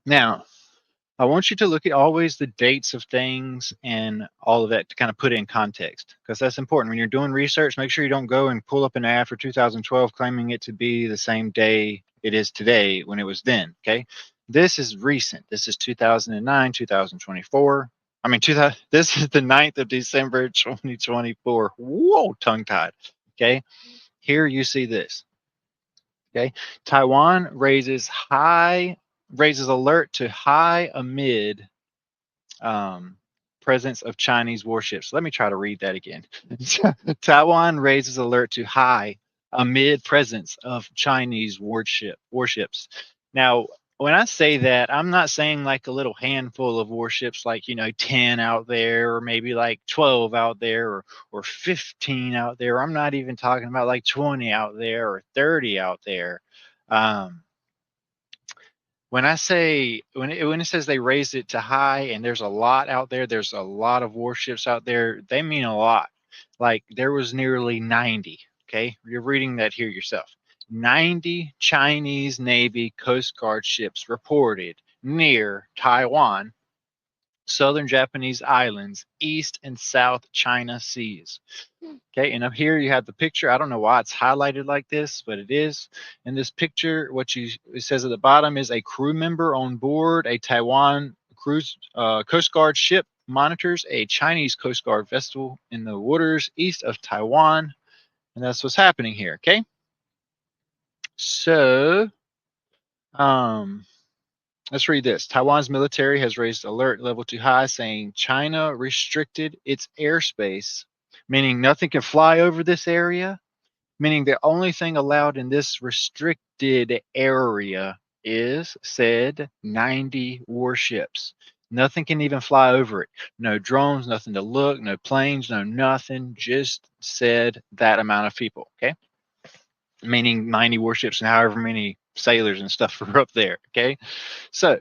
Now, I want you to look at always the dates of things and all of that to kind of put it in context, because that's important. When you're doing research, make sure you don't go and pull up an ad for 2012 claiming it to be the same day it is today when it was then. Okay. This is recent. This is 2009, 2024. I mean, this is the 9th of December, 2024. Whoa, tongue tied. Okay. Here you see this. Okay. Taiwan raises alert to high amid presence of Chinese warships. Let me try to read that again. Taiwan raises alert to high amid presence of Chinese warships. Now, when I say that, I'm not saying like a little handful of warships, like 10 out there, or maybe like 12 out there, or 15 out there. I'm not even talking about like 20 out there or 30 out there. Um, when I say when it says they raised it to high and there's a lot out there, there's a lot of warships out there. They mean a lot. Like there was nearly 90. Okay, you're reading that here yourself. 90 Chinese Navy Coast Guard ships reported near Taiwan, southern Japanese islands, east and south China seas. Okay, and up here you have the picture. I don't know why it's highlighted like this, but it is. In this picture, it says at the bottom is a crew member on board a Taiwan Coast Guard ship monitors a Chinese Coast Guard vessel in the waters east of Taiwan, and that's what's happening here. Okay, so um, let's read this. Taiwan's military has raised alert level to high, saying China restricted its airspace, meaning nothing can fly over this area, meaning the only thing allowed in this restricted area is said 90 warships. Nothing can even fly over it. No drones, nothing to look, no planes, no nothing. Just said that amount of people. Okay. Meaning 90 warships and however many sailors and stuff are up there. Okay. So,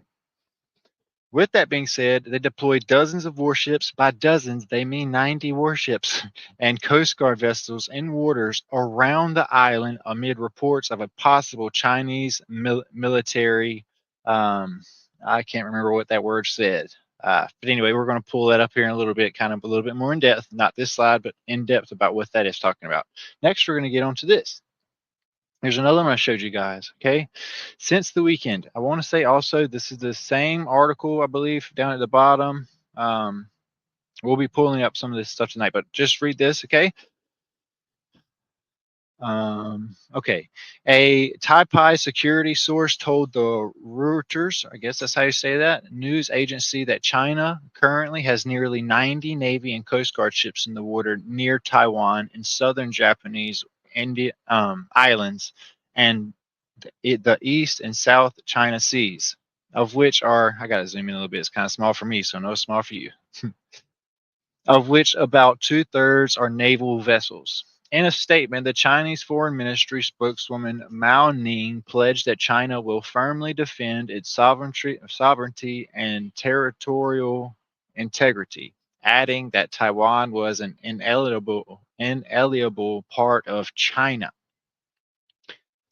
with that being said, they deployed dozens of warships. By dozens, they mean 90 warships and Coast Guard vessels in waters around the island amid reports of a possible Chinese military. I can't remember what that word said. But anyway, we're going to pull that up here in a little bit, kind of a little bit more in depth, not this slide, but in depth about what that is talking about. Next, we're going to get onto this. Here's another one I showed you guys, okay? Since the weekend, I want to say also this is the same article, I believe, down at the bottom. We'll be pulling up some of this stuff tonight, but just read this, okay? Okay. A Taipei security source told the Reuters, I guess that's how you say that, news agency that China currently has nearly 90 Navy and Coast Guard ships in the water near Taiwan in southern Japanese islands and the East and South China Seas, of which are, I got to zoom in a little bit, it's kind of small for me, so no small for you, of which about 2/3 are naval vessels. In a statement, the Chinese Foreign Ministry spokeswoman Mao Ning pledged that China will firmly defend its sovereignty and territorial integrity, adding that Taiwan was an inalienable part of China.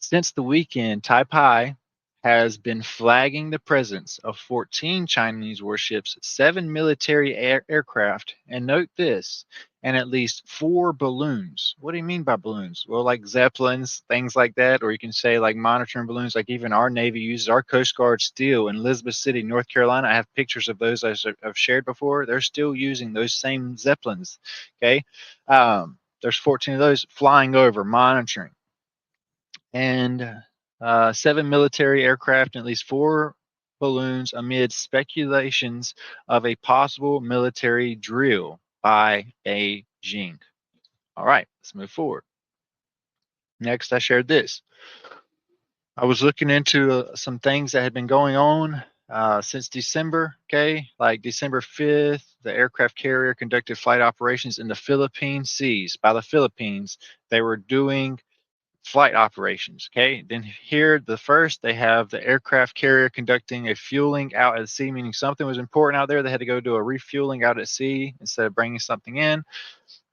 Since the weekend, Taipei has been flagging the presence of 14 Chinese warships, 7 military aircraft, and note this, and at least 4 balloons. What do you mean by balloons? Well, like zeppelins, things like that, or you can say like monitoring balloons, like even our Navy uses. Our Coast Guard still in Elizabeth City, North Carolina. I have pictures of those I've shared before. They're still using those same zeppelins. Okay, there's 14 of those flying over, monitoring, and 7 military aircraft and at least 4 balloons amid speculations of a possible military drill by Beijing. All right, let's move forward. Next, I shared this. I was looking into some things that had been going on since December, okay? Like December 5th, the aircraft carrier conducted flight operations in the Philippine seas. By the Philippines, they were doing flight operations. Okay, then here the first they have the aircraft carrier conducting a fueling out at sea, meaning something was important out there. They had to go do a refueling out at sea instead of bringing something in.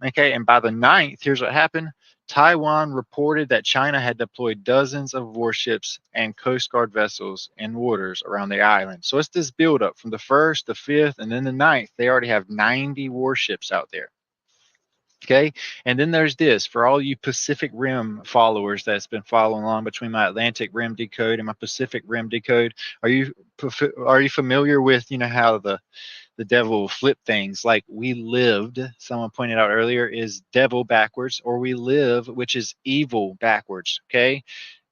Okay, and by the 9th, here's what happened. Taiwan reported that China had deployed dozens of warships and Coast Guard vessels in waters around the island. So it's this buildup from the 1st, the 5th, and then the 9th. They already have 90 warships out there. Okay. And then there's this for all you Pacific Rim followers that's been following along between my Atlantic Rim decode and my Pacific Rim decode. Are you familiar with, how the devil will flip things? Like we lived, someone pointed out earlier, is devil backwards, or we live, which is evil backwards. Okay.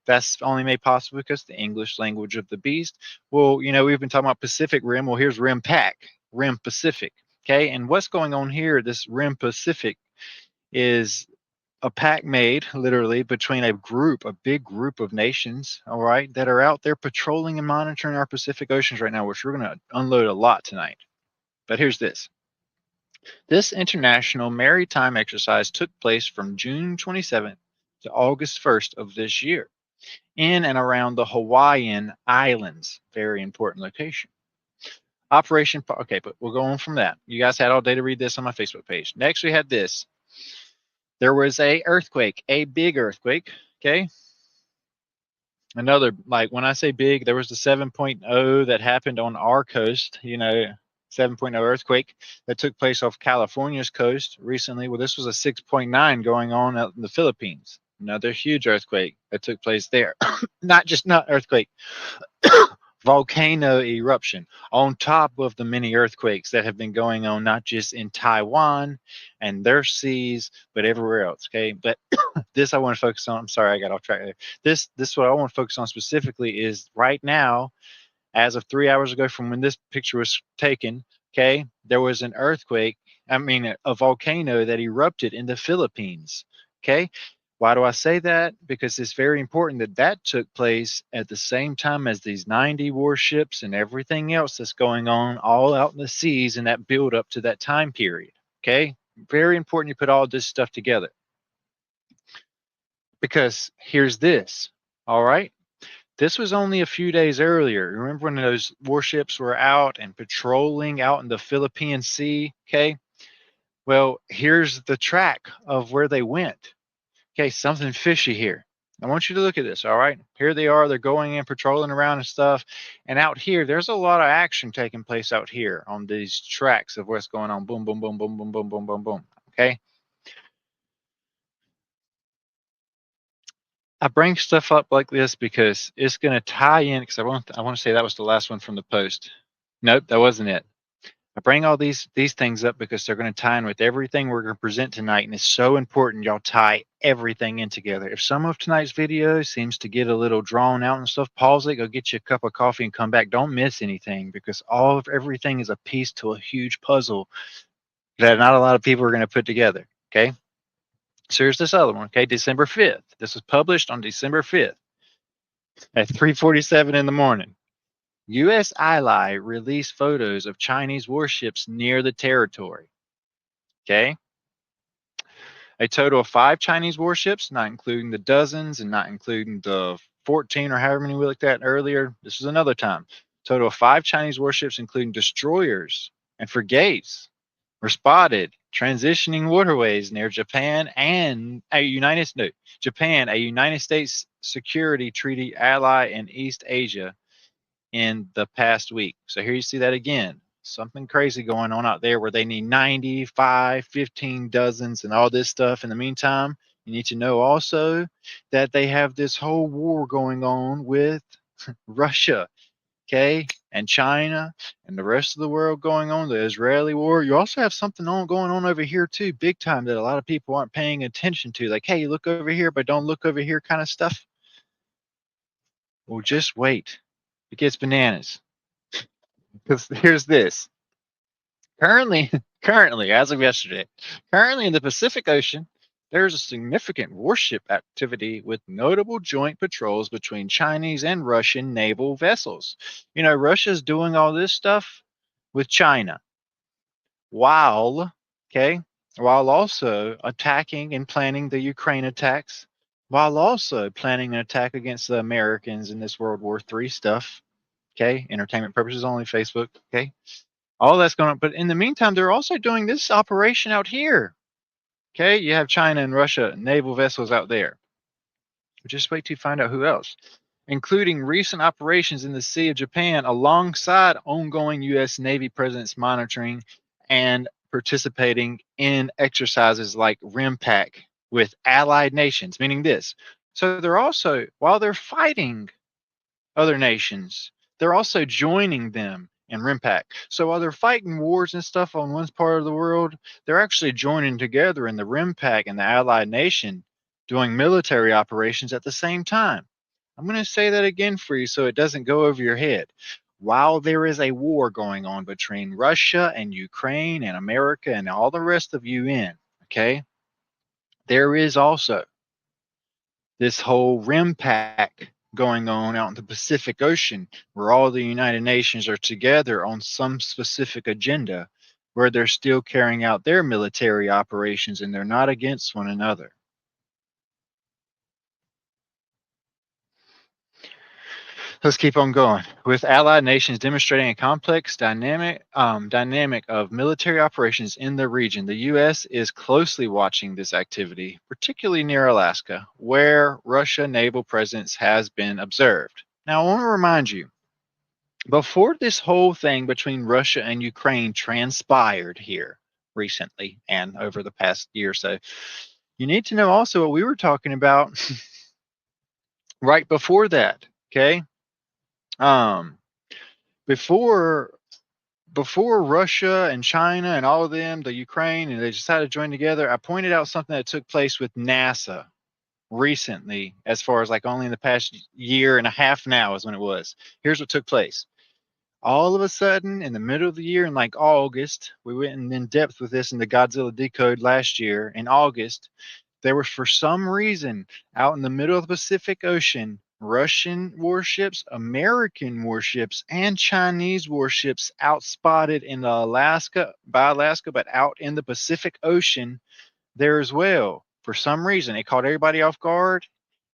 That's only made possible because the English language of the beast. Well, we've been talking about Pacific Rim. Well, here's Rim Pac, Rim Pacific. Okay. And what's going on here, this Rim Pacific, is a pact made literally between a big group of nations, all right, that are out there patrolling and monitoring our Pacific Oceans right now, which we're going to unload a lot tonight. But here's this. This international maritime exercise took place from June 27th to August 1st of this year in and around the Hawaiian Islands. Very important location. Okay, but we'll go on from that. You guys had all day to read this on my Facebook page. Next, we had this. There was a earthquake, a big earthquake, okay? Another, like when I say big, there was the 7.0 that happened on our coast, 7.0 earthquake that took place off California's coast recently. Well, this was a 6.9 going on out in the Philippines. Another huge earthquake that took place there. not earthquake, volcano eruption on top of the many earthquakes that have been going on, not just in Taiwan and their seas, but everywhere else. Okay. But this I want to focus on. I'm sorry, I got off track there. This what I want to focus on specifically is right now, as of 3 hours ago from when this picture was taken, okay, there was an earthquake, a volcano that erupted in the Philippines. Okay. Why do I say that? Because it's very important that took place at the same time as these 90 warships and everything else that's going on all out in the seas and that build up to that time period. Okay. Very important you put all this stuff together. Because here's this. All right. This was only a few days earlier. Remember when those warships were out and patrolling out in the Philippine Sea? Okay. Well, here's the track of where they went. Okay, something fishy here. I want you to look at this, all right? Here they are. They're going in, patrolling around and stuff. And out here, there's a lot of action taking place out here on these tracks of what's going on. Boom, boom, boom, boom, boom, boom, boom, boom, boom. Okay? I bring stuff up like this because it's going to tie in, because I want to say that was the last one from the post. Nope, that wasn't it. I bring all these things up because they're going to tie in with everything we're going to present tonight, and it's so important y'all tie everything in together. If some of tonight's video seems to get a little drawn out and stuff, pause it, go get you a cup of coffee, and come back. Don't miss anything, because everything is a piece to a huge puzzle that not a lot of people are going to put together. Okay, so here's this other one. Okay, December 5th. This was published on December 5th at 3:47 in the morning. U.S. ally released photos of Chinese warships near the territory. Okay. A total of 5 Chinese warships, not including the dozens and not including the 14 or however many we looked at earlier. This is another time. Total of 5 Chinese warships, including destroyers and frigates, were spotted transitioning waterways near Japan, a United States security treaty ally in East Asia in the past week. So here you see that again. Something crazy going on out there where they need 95, 15 dozens and all this stuff. In the meantime, you need to know also that they have this whole war going on with Russia, okay, and China and the rest of the world going on, the Israeli war. You also have something going on over here too, big time, that a lot of people aren't paying attention to. Like, hey, look over here, but don't look over here kind of stuff. Well, just wait. It gets bananas. Because here's this. Currently, as of yesterday, currently in the Pacific Ocean, there's a significant warship activity with notable joint patrols between Chinese and Russian naval vessels. Russia's doing all this stuff with China while, okay, while also attacking and planning the Ukraine attacks, while also planning an attack against the Americans in this World War III stuff. Okay, entertainment purposes only, Facebook. Okay, all that's going on. But in the meantime, they're also doing this operation out here. Okay, you have China and Russia naval vessels out there. Just wait to find out who else, including recent operations in the Sea of Japan alongside ongoing U.S. Navy presence monitoring and participating in exercises like RIMPAC with allied nations, meaning this. So they're also, while they're fighting other nations, they're also joining them in RIMPAC. So while they're fighting wars and stuff on one part of the world, they're actually joining together in the RIMPAC and the allied nation doing military operations at the same time. I'm going to say that again for you so it doesn't go over your head. While there is a war going on between Russia and Ukraine and America and all the rest of UN, okay, there is also this whole RIMPAC going on out in the Pacific Ocean, where all the United Nations are together on some specific agenda, where they're still carrying out their military operations and they're not against one another. Let's keep on going. With allied nations demonstrating a complex dynamic of military operations in the region, the U.S. is closely watching this activity, particularly near Alaska, where Russia naval presence has been observed. Now, I want to remind you, before this whole thing between Russia and Ukraine transpired here recently and over the past year or so, you need to know also what we were talking about right before that. Okay. Um, before Russia and China and all of them, the Ukraine, and they decided to join together, I pointed out something that took place with NASA recently, as far as like only in the past year and a half now is when it was. Here's what took place. All of a sudden, in the middle of the year, in like August, we went in depth with this in the Godzilla Decode last year. In August, there was, for some reason, out in the middle of the Pacific Ocean, Russian warships, American warships, and Chinese warships outspotted in the Alaska, but out in the Pacific Ocean there as well. For some reason, it caught everybody off guard.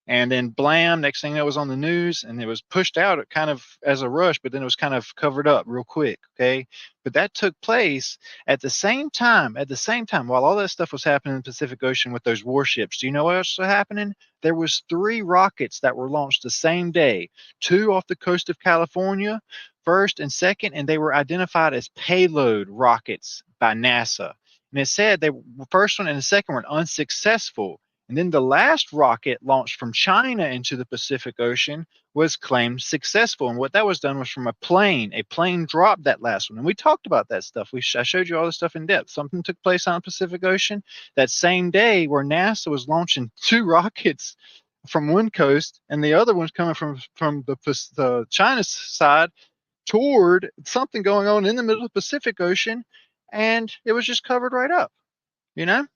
And then blam, next thing that was on the news, and it was pushed out kind of as a rush, but then it was kind of covered up real quick. Okay. But that took place at the same time, while all that stuff was happening in the Pacific Ocean with those warships. Do you know what else was happening? There was 3 rockets that were launched the same day, 2 off the coast of California, first and second, and they were identified as payload rockets by NASA. And it said the first one and the second were unsuccessful, and then the last rocket launched from China into the Pacific Ocean was claimed successful. And what that was done was from a plane. A plane dropped that last one. And we talked about that stuff. I showed you all this stuff in depth. Something took place on the Pacific Ocean that same day where NASA was launching 2 rockets from one coast and the other one's coming from the China side toward something going on in the middle of the Pacific Ocean. And it was just covered right up, you know?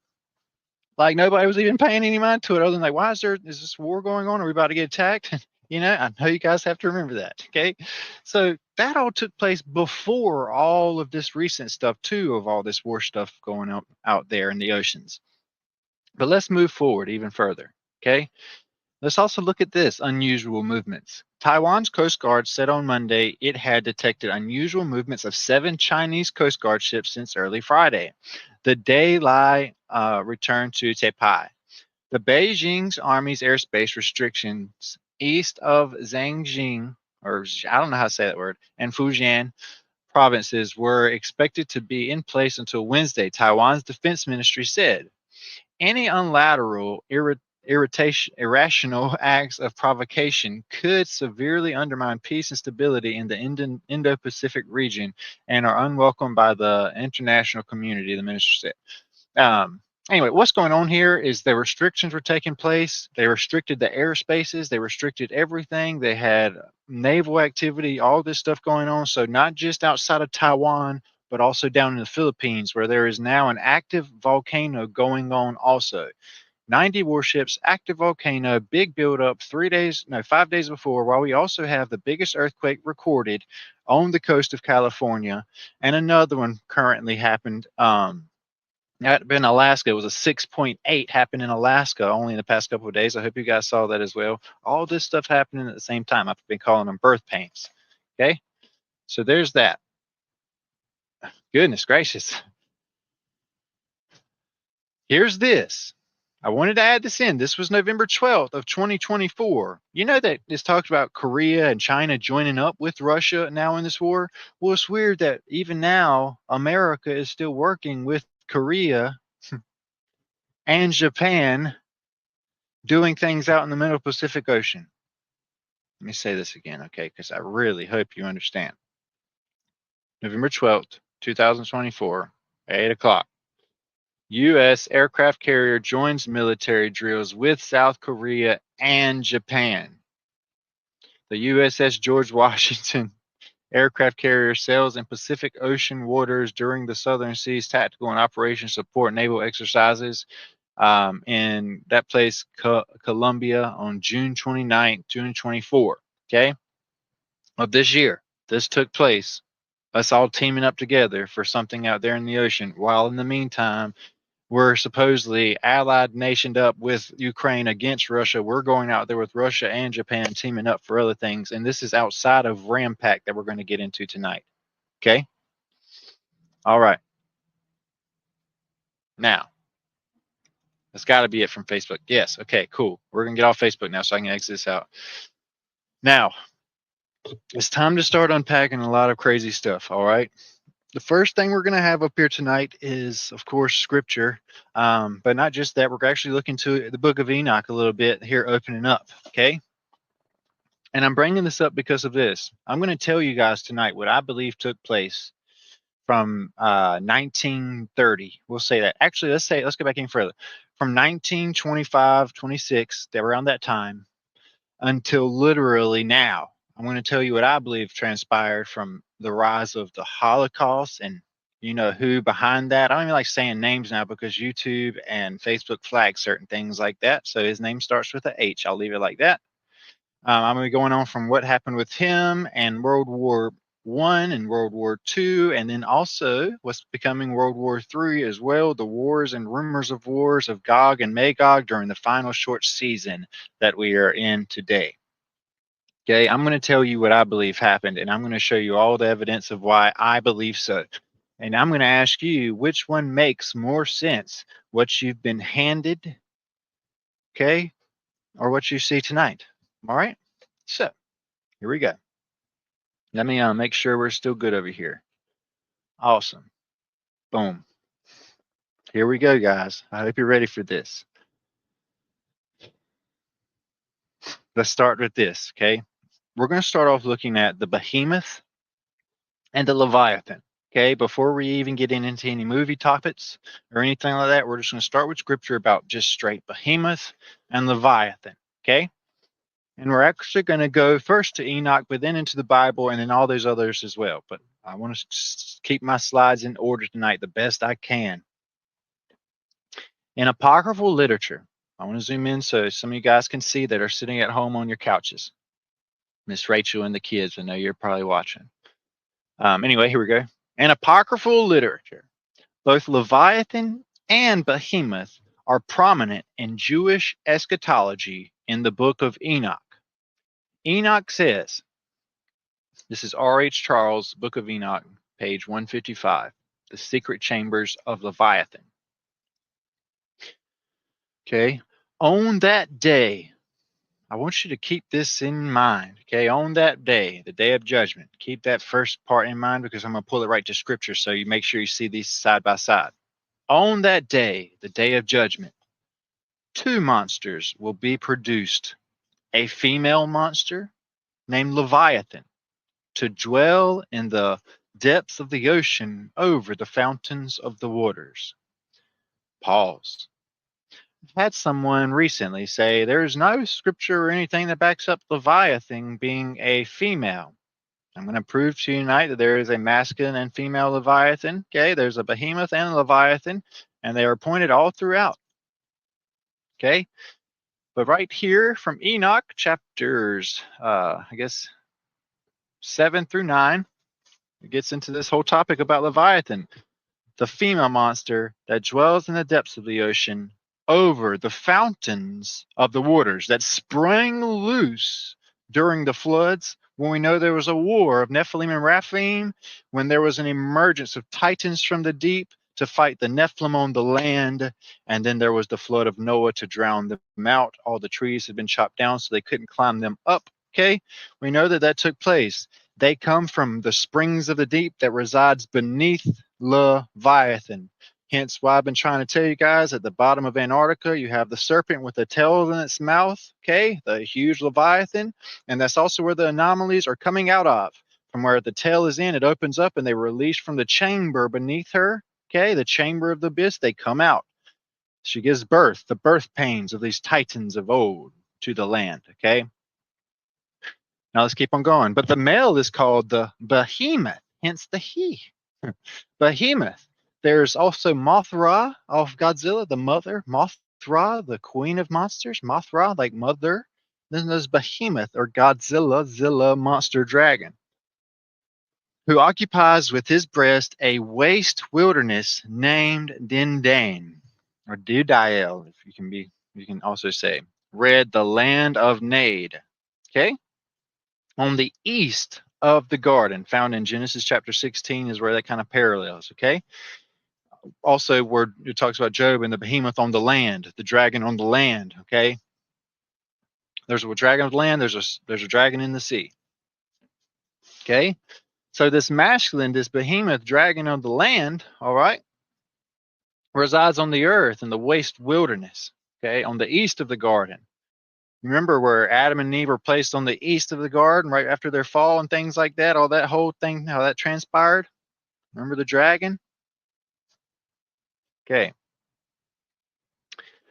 Like nobody was even paying any mind to it other than like, is this war going on? Are we about to get attacked? I know you guys have to remember that. Okay. So that all took place before all of this recent stuff too, of all this war stuff going on out there in the oceans. But let's move forward even further. Okay. Let's also look at this unusual movements. Taiwan's Coast Guard said on Monday it had detected unusual movements of 7 Chinese Coast Guard ships since early Friday. The day Lai returned to Taipei. The Beijing's Army's airspace restrictions east of Zhangjiang, or I don't know how to say that word, and Fujian provinces were expected to be in place until Wednesday, Taiwan's defense ministry said. Any unilateral, irrational acts of provocation could severely undermine peace and stability in the Indo-Pacific region and are unwelcome by the international community, the minister said. Anyway, what's going on here is the restrictions were taking place. They restricted the airspaces. They restricted everything. They had naval activity, all this stuff going on. So not just outside of Taiwan, but also down in the Philippines, where there is now an active volcano going on also. 90 warships, active volcano, big buildup, 5 days before, while we also have the biggest earthquake recorded on the coast of California, and another one currently happened in Alaska. It was a 6.8 happened in Alaska only in the past couple of days. I hope you guys saw that as well. All this stuff happening at the same time. I've been calling them birth pains. Okay. So there's that. Goodness gracious. Here's this. I wanted to add this in. This was November 12th of 2024. You know that it's talked about Korea and China joining up with Russia now in this war? Well, it's weird that even now America is still working with Korea and Japan doing things out in the middle Pacific Ocean. Let me say this again, okay? Because I really hope you understand. November 12th, 2024, 8 o'clock. U.S. aircraft carrier joins military drills with South Korea and Japan. The U.S.S. George Washington aircraft carrier sails in Pacific Ocean waters during the Southern Seas tactical and operation support naval exercises in that place, Colombia, on June 29th, 2024. Okay, of this year. This took place. Us all teaming up together for something out there in the ocean, while in the meantime, we're supposedly allied nationed up with Ukraine against Russia. We're going out there with Russia and Japan teaming up for other things. And this is outside of Rampack that we're going to get into tonight. Okay? All right. Now, that's got to be it from Facebook. Yes. Okay, cool. We're going to get off Facebook now so I can exit this out. Now, it's time to start unpacking a lot of crazy stuff. All right? The first thing we're going to have up here tonight is, of course, scripture. But not just that, we're actually looking to the book of Enoch a little bit here, opening up. Okay. And I'm bringing this up because of this. I'm going to tell you guys tonight what I believe took place from 1930. We'll say that. Actually, let's go back even further. From 1925, 26, around that time, until literally now. I'm going to tell you what I believe transpired from the rise of the Holocaust and you know who behind that. I don't even like saying names now because YouTube and Facebook flag certain things like that. So his name starts with a H. I'll leave it like that. I'm going to be going on from what happened with him and World War One and World War Two, and then also what's becoming World War Three as well, the wars and rumors of wars of Gog and Magog during the final short season that we are in today. Okay, I'm going to tell you what I believe happened, and I'm going to show you all the evidence of why I believe so. And I'm going to ask you which one makes more sense, what you've been handed, okay, or what you see tonight. All right, so here we go. Let me make sure we're still good over here. Awesome. Boom. Here we go, guys. I hope you're ready for this. Let's start with this, okay? We're going to start off looking at the behemoth and the leviathan, okay? Before we even get into any movie topics or anything like that, we're just going to start with scripture about just straight behemoth and leviathan, okay? And we're actually going to go first to Enoch, but then into the Bible, and then all those others as well. But I want to keep my slides in order tonight the best I can. In apocryphal literature, I want to zoom in so some of you guys can see that are sitting at home on your couches. Miss Rachel and the kids, I know you're probably watching. Anyway, here we go. In apocryphal literature, both Leviathan and Behemoth are prominent in Jewish eschatology in the book of Enoch. Enoch says, this is R.H. Charles, Book of Enoch, page 155, The Secret Chambers of Leviathan. Okay, on that day, I want you to keep this in mind. Okay, on that day, the day of judgment, keep that first part in mind because I'm going to pull it right to scripture so you make sure you see these side by side. On that day, the day of judgment, two monsters will be produced. A female monster named Leviathan to dwell in the depths of the ocean over the fountains of the waters. Pause. I've had someone recently say there's no scripture or anything that backs up Leviathan being a female. I'm going to prove to you tonight that there is a masculine and female Leviathan. Okay, there's a behemoth and a Leviathan, and they are pointed all throughout. Okay, but right here from Enoch chapters, I guess 7 through 9, it gets into this whole topic about Leviathan, the female monster that dwells in the depths of the ocean over the fountains of the waters that sprang loose during the floods when we know there was a war of Nephilim and Raphaim, when there was an emergence of titans from the deep to fight the Nephilim on the land. And then there was the flood of Noah to drown them out. All the trees had been chopped down so they couldn't climb them up. Okay, we know that that took place. They come from the springs of the deep that resides beneath Leviathan. Hence why I've been trying to tell you guys, at the bottom of Antarctica, you have the serpent with the tail in its mouth, okay, the huge Leviathan. And that's also where the anomalies are coming out of. From where the tail is in, it opens up and they release from the chamber beneath her, okay, the chamber of the abyss, they come out. She gives birth, the birth pains of these titans of old to the land, okay? Now let's keep on going. But the male is called the behemoth, hence the he. Behemoth. There's also Mothra of Godzilla, the mother. Mothra, the queen of monsters. Mothra, like mother. Then there's Behemoth or Godzilla, Zilla, monster dragon, who occupies with his breast a waste wilderness named Dindane, or Dudael, if you can be, you can also say. Read the land of Nade. Okay? On the east of the garden, found in Genesis chapter 16, is where that kind of parallels, okay? Also, where it talks about Job and the behemoth on the land, the dragon on the land, okay? There's a dragon on the land, there's a dragon in the sea. Okay? So this masculine, this behemoth dragon on the land, all right, resides on the earth in the waste wilderness, okay, on the east of the garden. Remember where Adam and Eve were placed on the east of the garden right after their fall and things like that, all that whole thing, how that transpired? Remember the dragon? Okay.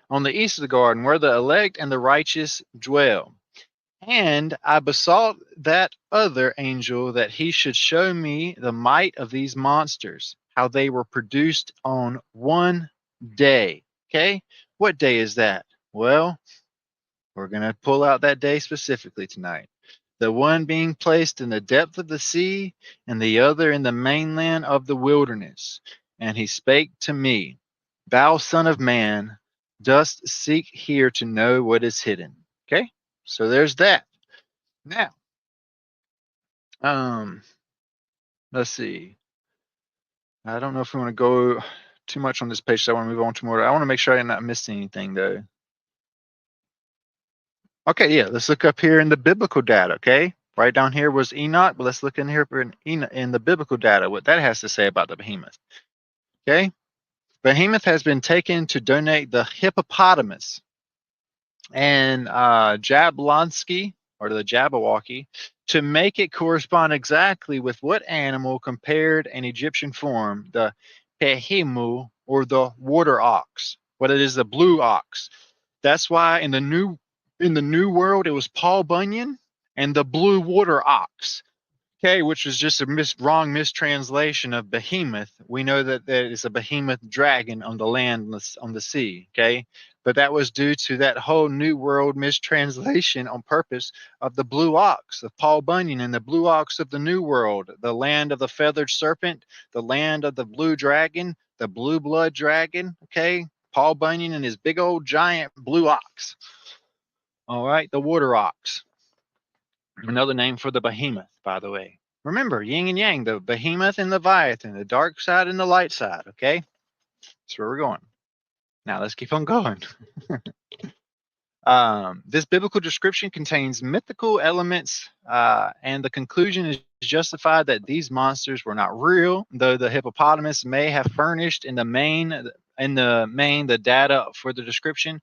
On the east of the garden, where the elect and the righteous dwell. And I besought that other angel that he should show me the might of these monsters, how they were produced on one day. Okay? What day is that? Well, we're going to pull out that day specifically tonight. The one being placed in the depth of the sea, and the other in the mainland of the wilderness. And he spake to me, Thou son of man, dost seek here to know what is hidden. Okay? So there's that. Now, let's see. I don't know if we want to go too much on this page, so I want to move on to more. I want to make sure I did not miss anything, though. Okay, yeah, let's look up here in the biblical data, okay? Right down here was Enoch, but let's look in here for in the biblical data, what that has to say about the behemoth. Okay? Behemoth has been taken to donate the hippopotamus and Jablonski, or the Jabberwocky, to make it correspond exactly with what animal compared an Egyptian form, the Pehemu, or the water ox. What it is, the blue ox. That's why in the new world it was Paul Bunyan and the blue water ox. Okay, which is just a wrong mistranslation of behemoth. We know that there is a behemoth dragon on the land, on the sea. Okay, but that was due to that whole New World mistranslation on purpose of the blue ox of Paul Bunyan and the blue ox of the New World, the land of the feathered serpent, the land of the blue dragon, the blue blood dragon. Okay, Paul Bunyan and his big old giant blue ox. All right, the water ox. Another name for the behemoth, by the way. Remember, yin and yang, the behemoth and leviathan, the dark side and the light side, okay? That's where we're going. Now, let's keep on going. This biblical description contains mythical elements, and the conclusion is justified that these monsters were not real, though the hippopotamus may have furnished in the main the data for the description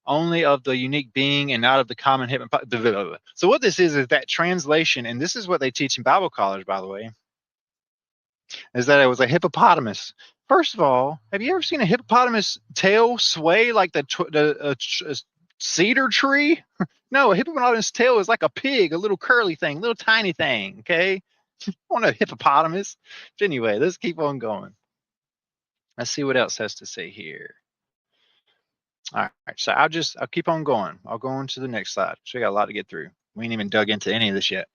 only of the unique being and not of the common hippopotamus. So what this is that translation, and this is what they teach in Bible college, by the way, is that it was a hippopotamus. First of all, have you ever seen a hippopotamus tail sway like the cedar tree? No, a hippopotamus tail is like a pig, a little curly thing, little tiny thing, okay? I want a hippopotamus. But anyway, let's keep on going. Let's see what else has to say here. All right, so I'll keep on going. I'll go on to the next slide. So we got a lot to get through. We ain't even dug into any of this yet.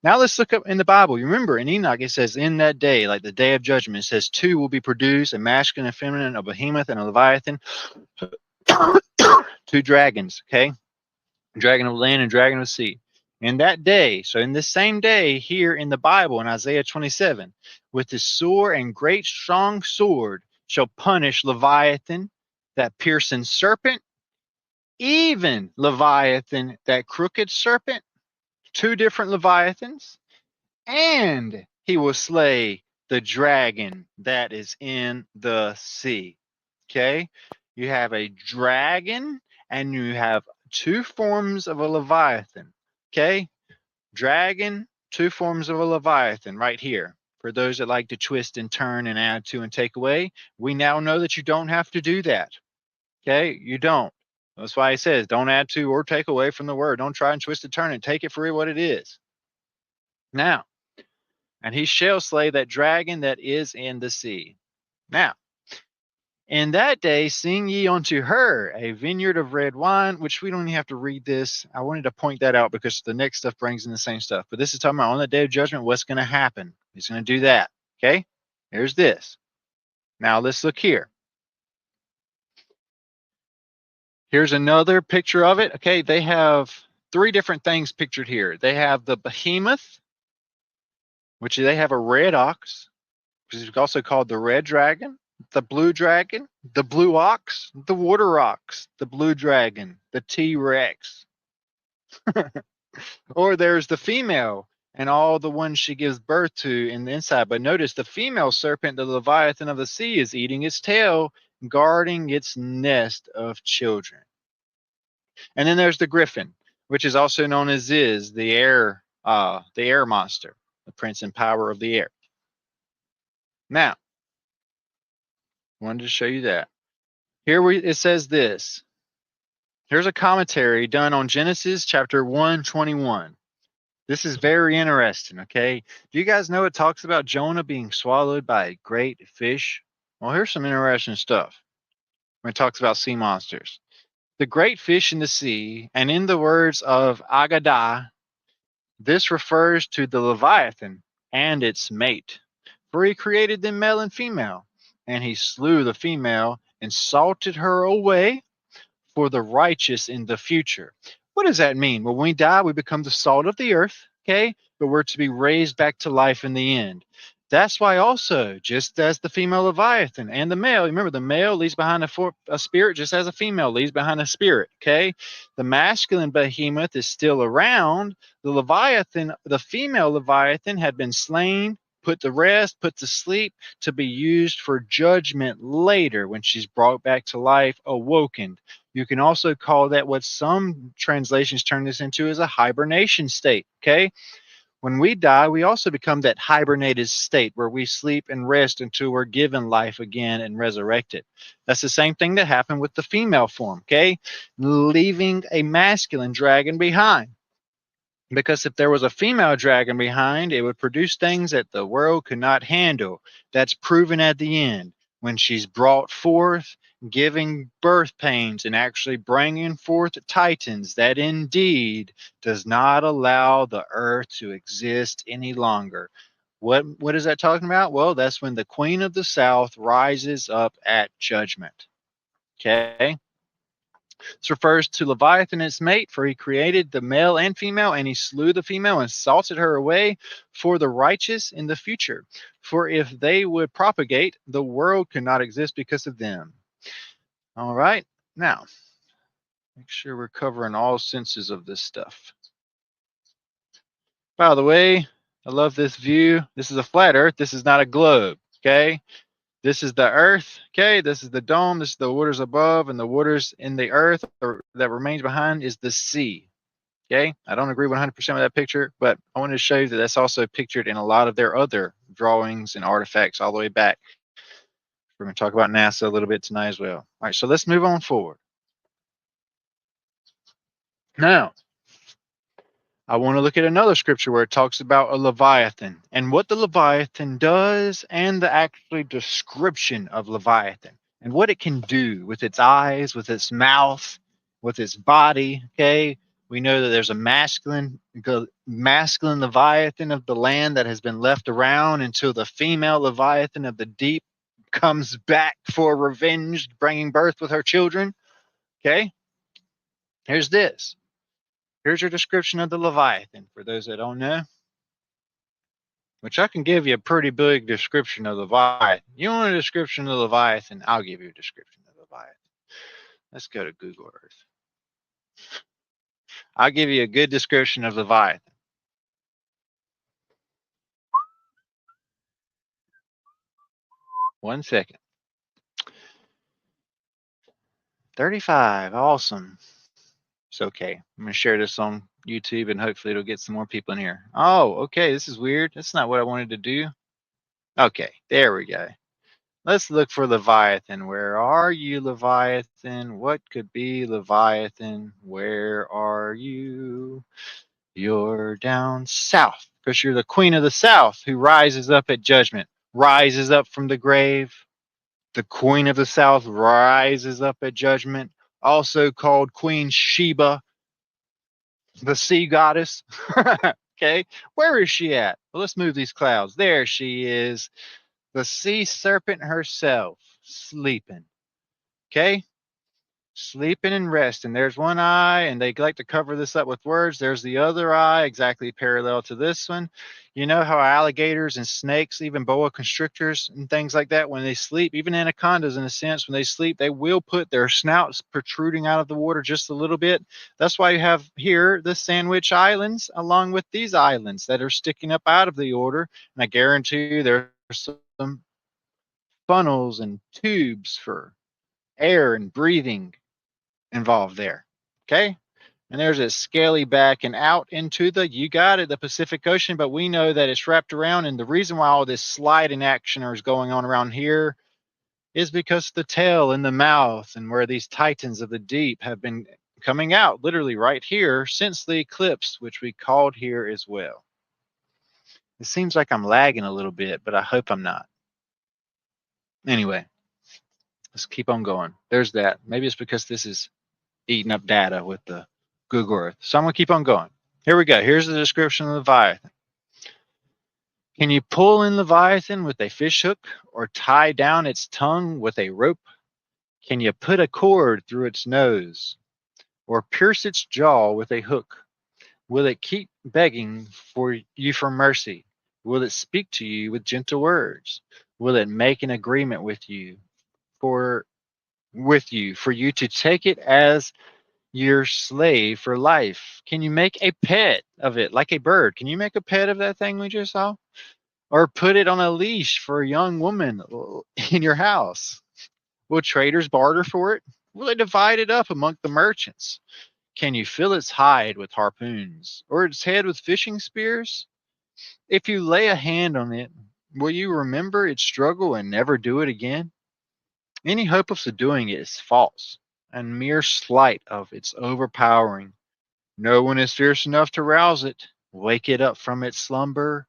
Now let's look up in the Bible. You remember in Enoch, it says in that day, like the day of judgment, it says two will be produced, a masculine and feminine, a behemoth and a leviathan. Two dragons, okay? Dragon of land and dragon of the sea. In that day, so in this same day here in the Bible in Isaiah 27, with his sore and great strong sword, shall punish Leviathan, that piercing serpent, even Leviathan, that crooked serpent, two different Leviathans, and he will slay the dragon that is in the sea. Okay? You have a dragon and you have two forms of a Leviathan. Okay? Dragon, two forms of a Leviathan right here. For those that like to twist and turn and add to and take away, we now know that you don't have to do that. Okay? You don't. That's why he says, don't add to or take away from the word. Don't try and twist and turn it. Take it for what it is. Now, and he shall slay that dragon that is in the sea. Now, in that day, sing ye unto her a vineyard of red wine, which we don't even have to read this. I wanted to point that out because the next stuff brings in the same stuff. But this is talking about on the day of judgment, what's going to happen. He's going to do that. Okay? Here's this. Now let's look here. Here's another picture of it. Okay, they have three different things pictured here. They have the behemoth, which they have a red ox, which is also called the red dragon, the blue dragon, the blue ox, the water ox, the blue dragon, the T-Rex. Or there's the female and all the ones she gives birth to in the inside. But notice the female serpent, the Leviathan of the sea, is eating its tail, guarding its nest of children. And then there's the griffin, which is also known as Ziz, the air monster, the prince and power of the air. Now, wanted to show you that. Here it says this. Here's a commentary done on Genesis chapter 121. This is very interesting, okay? Do you guys know it talks about Jonah being swallowed by a great fish? Well, here's some interesting stuff when it talks about sea monsters. The great fish in the sea, and in the words of Agadah, this refers to the Leviathan and its mate. For he created them male and female, and he slew the female and salted her away for the righteous in the future. What does that mean? Well, when we die, we become the salt of the earth, okay? But we're to be raised back to life in the end. That's why also, just as the female Leviathan and the male, remember the male leaves behind a spirit just as a female leaves behind a spirit, okay? The masculine behemoth is still around. The Leviathan, the female Leviathan had been slain, put to rest, put to sleep, to be used for judgment later when she's brought back to life, awoken. You can also call that what some translations turn this into as a hibernation state, okay? When we die, we also become that hibernated state where we sleep and rest until we're given life again and resurrected. That's the same thing that happened with the female form, okay? Leaving a masculine dragon behind. Because if there was a female dragon behind, it would produce things that the world could not handle. That's proven at the end when she's brought forth, giving birth pains and actually bringing forth titans that indeed does not allow the earth to exist any longer. What is that talking about? Well, that's when the Queen of the South rises up at judgment. Okay? This refers to Leviathan and its mate, for he created the male and female, and he slew the female and salted her away for the righteous in the future. For if they would propagate, the world could not exist because of them. All right, now, make sure we're covering all senses of this stuff. By the way, I love this view. This is a flat earth. This is not a globe, okay? This is the earth, okay? This is the dome. This is the waters above, and the waters in the earth that remains behind is the sea, okay? I don't agree 100% with that picture, but I wanted to show you that that's also pictured in a lot of their other drawings and artifacts all the way back. We're going to talk about NASA a little bit tonight as well. All right, so let's move on forward. Now, I want to look at another scripture where it talks about a Leviathan and what the Leviathan does and the actual description of Leviathan and what it can do with its eyes, with its mouth, with its body. Okay. We know that there's a masculine Leviathan of the land that has been left around until the female Leviathan of the deep comes back for revenge, bringing birth with her children. Okay. Here's this. Here's your description of the Leviathan for those that don't know. which I can give you a pretty big description of Leviathan. You want a description of Leviathan? I'll give you a description of Leviathan. Let's go to Google Earth. I'll give you a good description of Leviathan. One second. 35. Awesome. It's okay. I'm going to share this on YouTube and hopefully it'll get some more people in here. Oh, okay. This is weird. That's not what I wanted to do. Okay. There we go. Let's look for Leviathan. Where are you, Leviathan? What could be Leviathan? Where are you? You're down south because you're the queen of the south who rises up at judgment, rises up from the grave. The queen of the south rises up at judgment, also called Queen Sheba, the sea goddess. Okay, where is she at? Well, let's move these clouds. There she is, the sea serpent herself, sleeping. Okay, sleeping and resting. There's one eye, and they like to cover this up with words. There's the other eye, exactly parallel to this one. You know how alligators and snakes, even boa constrictors and things like that, when they sleep, even anacondas in a sense, when they sleep, they will put their snouts protruding out of the water just a little bit. That's why you have here the Sandwich Islands, along with these islands that are sticking up out of the water. And I guarantee you there's some funnels and tubes for air and breathing involved there. Okay. And there's a scaly back and out into the, you got it, the Pacific Ocean, but we know that it's wrapped around. And the reason why all this sliding action is going on around here is because the tail and the mouth and where these titans of the deep have been coming out literally right here since the eclipse, which we called here as well. It seems like I'm lagging a little bit, but I hope I'm not. Anyway, let's keep on going. There's that. Maybe it's because this is eating up data with the Google Earth. So I'm going to keep on going. Here we go. Here's the description of Leviathan. Can you pull in Leviathan with a fish hook or tie down its tongue with a rope? Can you put a cord through its nose or pierce its jaw with a hook? Will it keep begging for you for mercy? Will it speak to you with gentle words? Will it make an agreement with you for you to take it as your slave for life? Can you make a pet of it like a bird? Can you make a pet of that thing we just saw? Or put it on a leash for a young woman in your house? Will traders barter for it? Will they divide it up among the merchants? Can you fill its hide with harpoons or its head with fishing spears? If you lay a hand on it, will you remember its struggle and never do it again? Any hope of subduing it is false and mere sleight of its overpowering. No one is fierce enough to rouse it, wake it up from its slumber,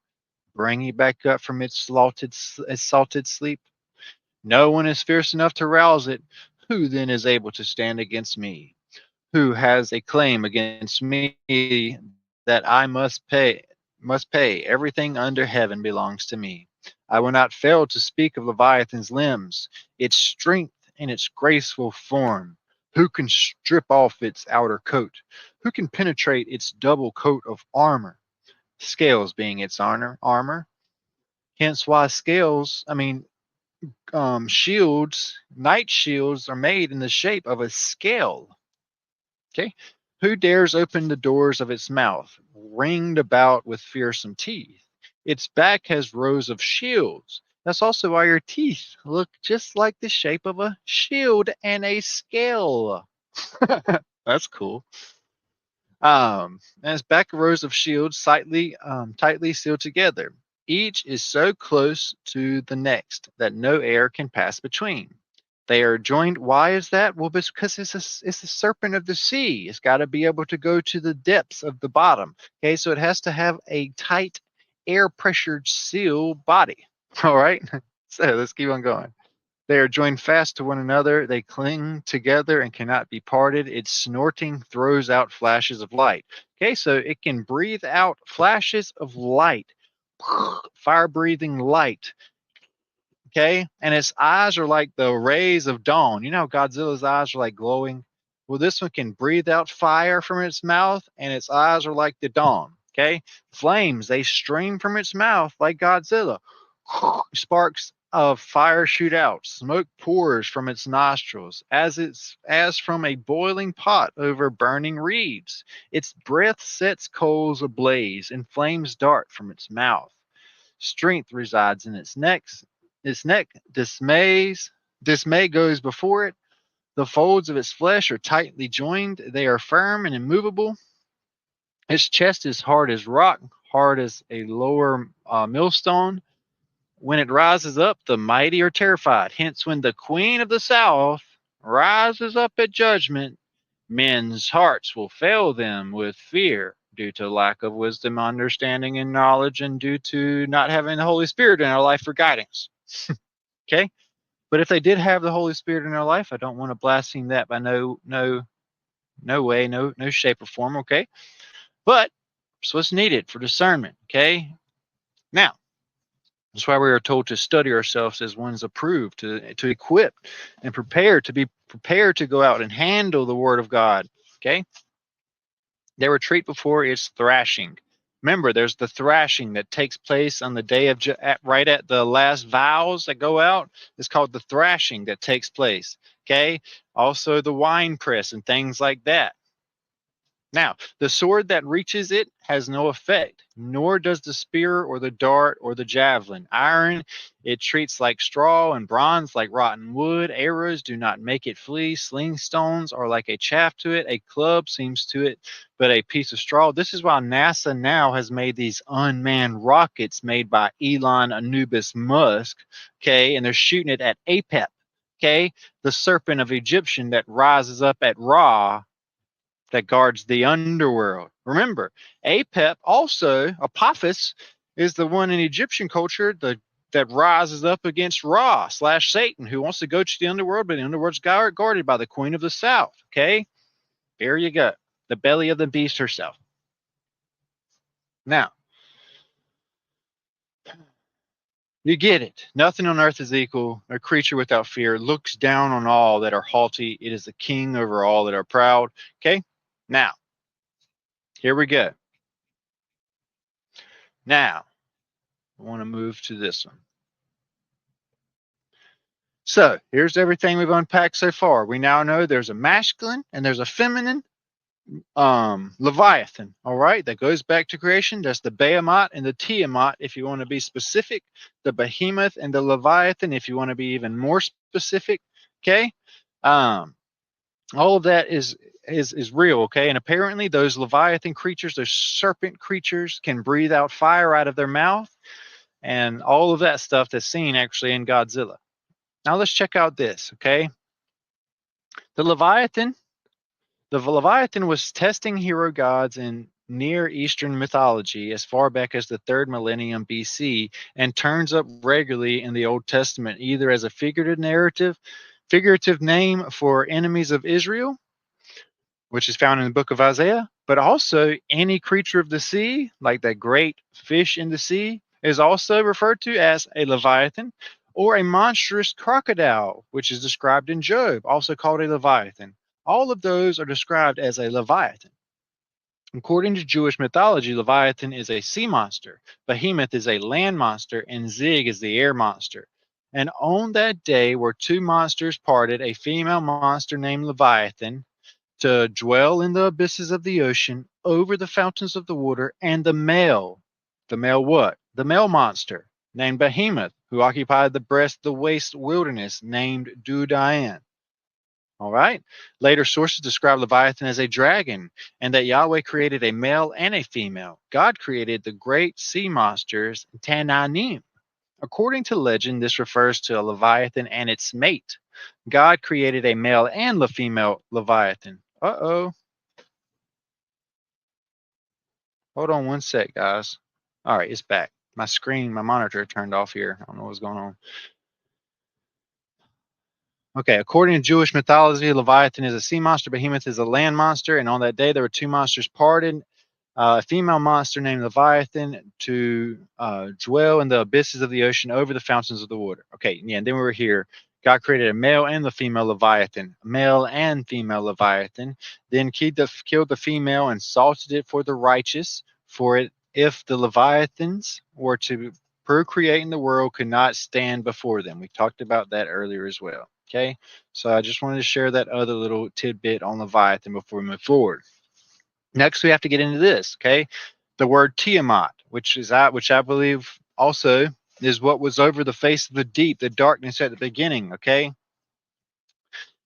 bring it back up from its salted sleep. No one is fierce enough to rouse it. Who then is able to stand against me? Who has a claim against me that I must pay? Must pay. Everything under heaven belongs to me. I will not fail to speak of Leviathan's limbs, its strength and its graceful form. Who can strip off its outer coat? Who can penetrate its double coat of armor? Scales being its armor. Hence why shields, knight shields are made in the shape of a scale. Okay. Who dares open the doors of its mouth, ringed about with fearsome teeth? Its back has rows of shields. That's also why your teeth look just like the shape of a shield and a scale. That's cool. And its back rows of shields tightly sealed together. Each is so close to the next that no air can pass between. They are joined. Why is that? Well, because it's a serpent of the sea. It's got to be able to go to the depths of the bottom. Okay, so it has to have a tight, air pressured seal body. All right, so let's keep on going. They are joined fast to one another. They cling together and cannot be parted. Its snorting throws out flashes of light. Okay, so it can breathe out flashes of light, fire breathing light. Okay, and its eyes are like the rays of dawn. You know how Godzilla's eyes are like glowing? Well, this one can breathe out fire from its mouth, and its eyes are like the dawn. Okay, flames, they stream from its mouth like Godzilla. Sparks of fire shoot out. Smoke pours from its nostrils as from a boiling pot over burning reeds. Its breath sets coals ablaze, and flames dart from its mouth. Strength resides in its neck. Its neck dismay goes before it. The folds of its flesh are tightly joined. They are firm and immovable. Its chest is hard as rock, hard as a lower millstone. When it rises up, the mighty are terrified. Hence, when the Queen of the South rises up at judgment, men's hearts will fail them with fear due to lack of wisdom, understanding, and knowledge, and due to not having the Holy Spirit in our life for guidance. Okay? But if they did have the Holy Spirit in their life, I don't want to blaspheme that by no way, no shape or form, okay? But it's what's needed for discernment, okay? Now, that's why we are told to study ourselves as one's approved, to equip and prepare, to be prepared to go out and handle the word of God, okay? They retreat before its thrashing. Remember, there's the thrashing that takes place on the day of right at the last vows that go out. It's called the thrashing that takes place. Okay. Also, the wine press and things like that. Now, the sword that reaches it has no effect, nor does the spear or the dart or the javelin. Iron it treats like straw, and bronze like rotten wood. Arrows do not make it flee. Sling stones are like a chaff to it. A club seems to it but a piece of straw. This is why NASA now has made these unmanned rockets made by Elon Anubis Musk, okay, and they're shooting it at Apep, okay, the serpent of Egyptian that rises up at Ra, that guards the underworld. Remember, Apep, also Apophis, is the one in Egyptian culture that rises up against Ra / Satan, who wants to go to the underworld, but the underworld's guarded by the Queen of the South. Okay, there you go, the belly of the beast herself. Now, you get it. Nothing on earth is equal. A creature without fear looks down on all that are haughty. It is the king over all that are proud. Okay, now, here we go. Now, I want to move to this one. So here's everything we've unpacked so far. We now know there's a masculine and there's a feminine leviathan. All right, that goes back to creation. That's the behemoth and the tiamat, if you want to be specific. The behemoth and the leviathan, if you want to be even more specific. Okay, all of that is real. Okay, and apparently those leviathan creatures, those serpent creatures, can breathe out fire out of their mouth, and all of that stuff that's seen actually in Godzilla. Now let's check out this, okay? The Leviathan was testing hero gods in Near Eastern mythology as far back as the 3rd millennium BC, and turns up regularly in the Old Testament, either as a figurative name for enemies of Israel, which is found in the book of Isaiah, but also any creature of the sea, like that great fish in the sea, is also referred to as a Leviathan, or a monstrous crocodile, which is described in Job, also called a Leviathan. All of those are described as a Leviathan. According to Jewish mythology, Leviathan is a sea monster, Behemoth is a land monster, and Zig is the air monster. And on that day were two monsters parted, a female monster named Leviathan, to dwell in the abysses of the ocean, over the fountains of the water, and the male what? The male monster, named Behemoth, who occupied the breast of the waste wilderness, named Dudain. All right. Later sources describe Leviathan as a dragon, and that Yahweh created a male and a female. God created the great sea monsters, Tananim. According to legend, this refers to a Leviathan and its mate. God created a male and a female Leviathan. Uh-oh. Hold on one sec, guys. All right, it's back. My monitor turned off here. I don't know what's going on. Okay, according to Jewish mythology, Leviathan is a sea monster, Behemoth is a land monster, and on that day there were two monsters parted. A female monster named Leviathan to dwell in the abysses of the ocean, over the fountains of the water. Okay, yeah, and then we were here. God created a male and the female Leviathan, male and female Leviathan, then killed the female and salted it for the righteous, for it if the leviathans were to procreate in the world could not stand before them. We talked about that earlier as well. Okay, so I just wanted to share that other little tidbit on leviathan before we move forward. Next, we have to get into this. Okay, the word Tiamat, which I believe also is what was over the face of the deep, the darkness at the beginning. Okay,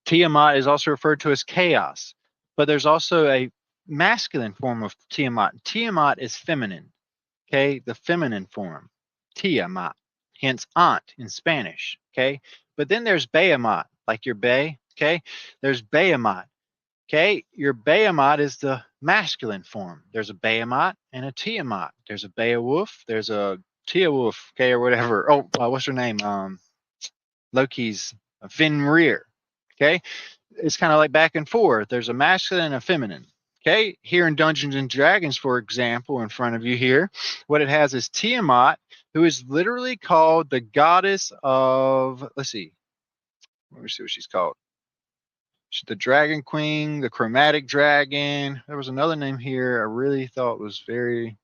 Tiamat is also referred to as chaos, but there's also a masculine form of Tiamat. Tiamat is feminine. Okay, the feminine form, Tiamat, hence aunt in Spanish. Okay, but then there's Behemoth, like your bay. Okay, there's Behemoth. Okay, your Behemoth is the masculine form. There's a Behemoth and a Tiamat. There's a Beowulf. There's a Tiawolf. Okay, or whatever. Oh, what's her name? Loki's Fenrir. Okay, it's kind of like back and forth. There's a masculine and a feminine. Okay, here in Dungeons and Dragons, for example, in front of you here, what it has is Tiamat, who is literally called the goddess of, let's see what she's called. She's the Dragon Queen, the Chromatic Dragon. There was another name here I really thought was very.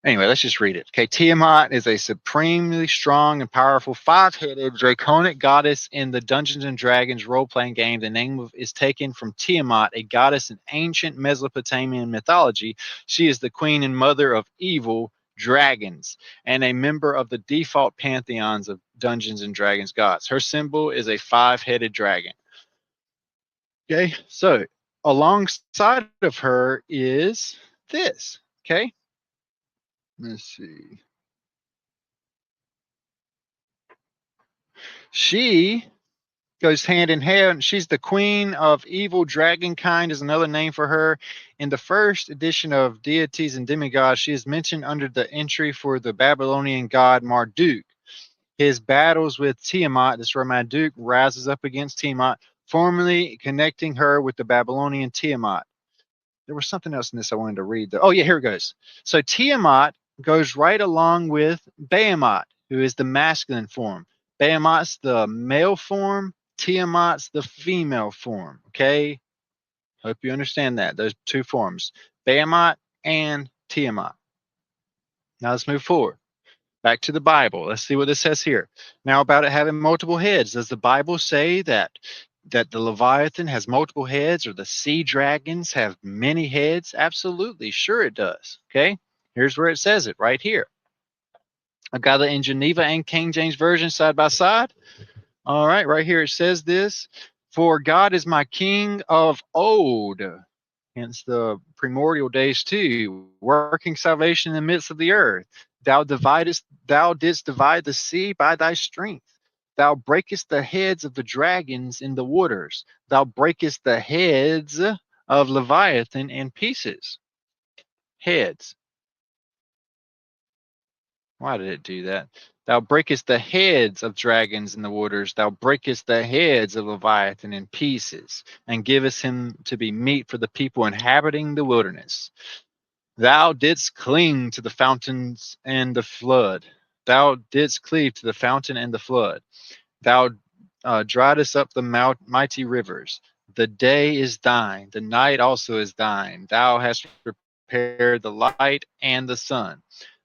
Anyway, let's just read it. Okay, Tiamat is a supremely strong and powerful five-headed draconic goddess in the Dungeons and Dragons role-playing game. The name is taken from Tiamat, a goddess in ancient Mesopotamian mythology. She is the queen and mother of evil dragons and a member of the default pantheons of Dungeons and Dragons gods. Her symbol is a five-headed dragon. Okay, so alongside of her is this. Okay, let's see. She goes hand in hand. She's the queen of evil dragonkind is another name for her. In the first edition of Deities and Demigods, she is mentioned under the entry for the Babylonian god Marduk. His battles with Tiamat, this where Marduk rises up against Tiamat, formally connecting her with the Babylonian Tiamat. There was something else in this I wanted to read. Oh, yeah, here it goes. So Tiamat goes right along with Behemoth, who is the masculine form. Behemoth's the male form. Tiamat's the female form. Okay? Hope you understand that. Those two forms, Behemoth and Tiamat. Now let's move forward. Back to the Bible. Let's see what this says here. Now about it having multiple heads. Does the Bible say that the Leviathan has multiple heads or the sea dragons have many heads? Absolutely. Sure it does. Okay. Here's where it says it right here. I've got it in Geneva and King James Version side by side. All right here it says this. For God is my king of old, hence the primordial days too, working salvation in the midst of the earth. Thou didst divide the sea by thy strength. Thou breakest the heads of the dragons in the waters. Thou breakest the heads of Leviathan in pieces. Heads. Why did it do that? Thou breakest the heads of dragons in the waters. Thou breakest the heads of Leviathan in pieces, and givest him to be meat for the people inhabiting the wilderness. Thou didst cling to the fountains and the flood. Thou didst cleave to the fountain and the flood. Thou driedest up the mighty rivers. The day is thine, the night also is thine. Thou hast prepared the light and the sun.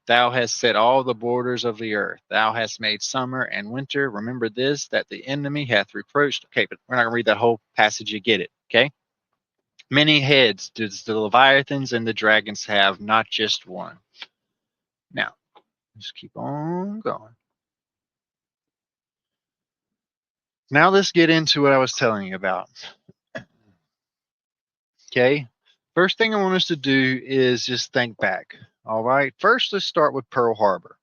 Thou hast set all the borders of the earth. Thou hast made summer and winter. Remember this, that the enemy hath reproached. Okay, but we're not going to read that whole passage. You get it, okay? Many heads does the Leviathans and the dragons have, not just one. Now, let's keep on going. Now let's get into what I was telling you about. Okay, first thing I want us to do is just think back. All right, first let's start with Pearl Harbor.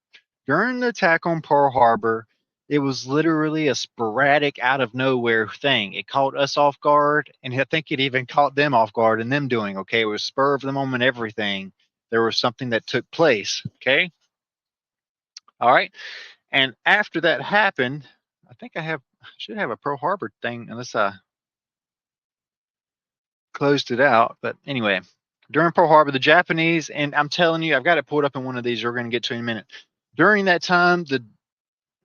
During the attack on Pearl Harbor, it was literally a sporadic, out of nowhere thing. It caught us off guard, and I think it even caught them off guard and them doing okay. It was spur of the moment, everything. There was something that took place. Okay, all right, and after that happened, I think I should have a Pearl Harbor thing, unless I closed it out. But anyway, during Pearl Harbor, the Japanese, and I'm telling you, I've got it pulled up in one of these we're going to get to in a minute. During that time,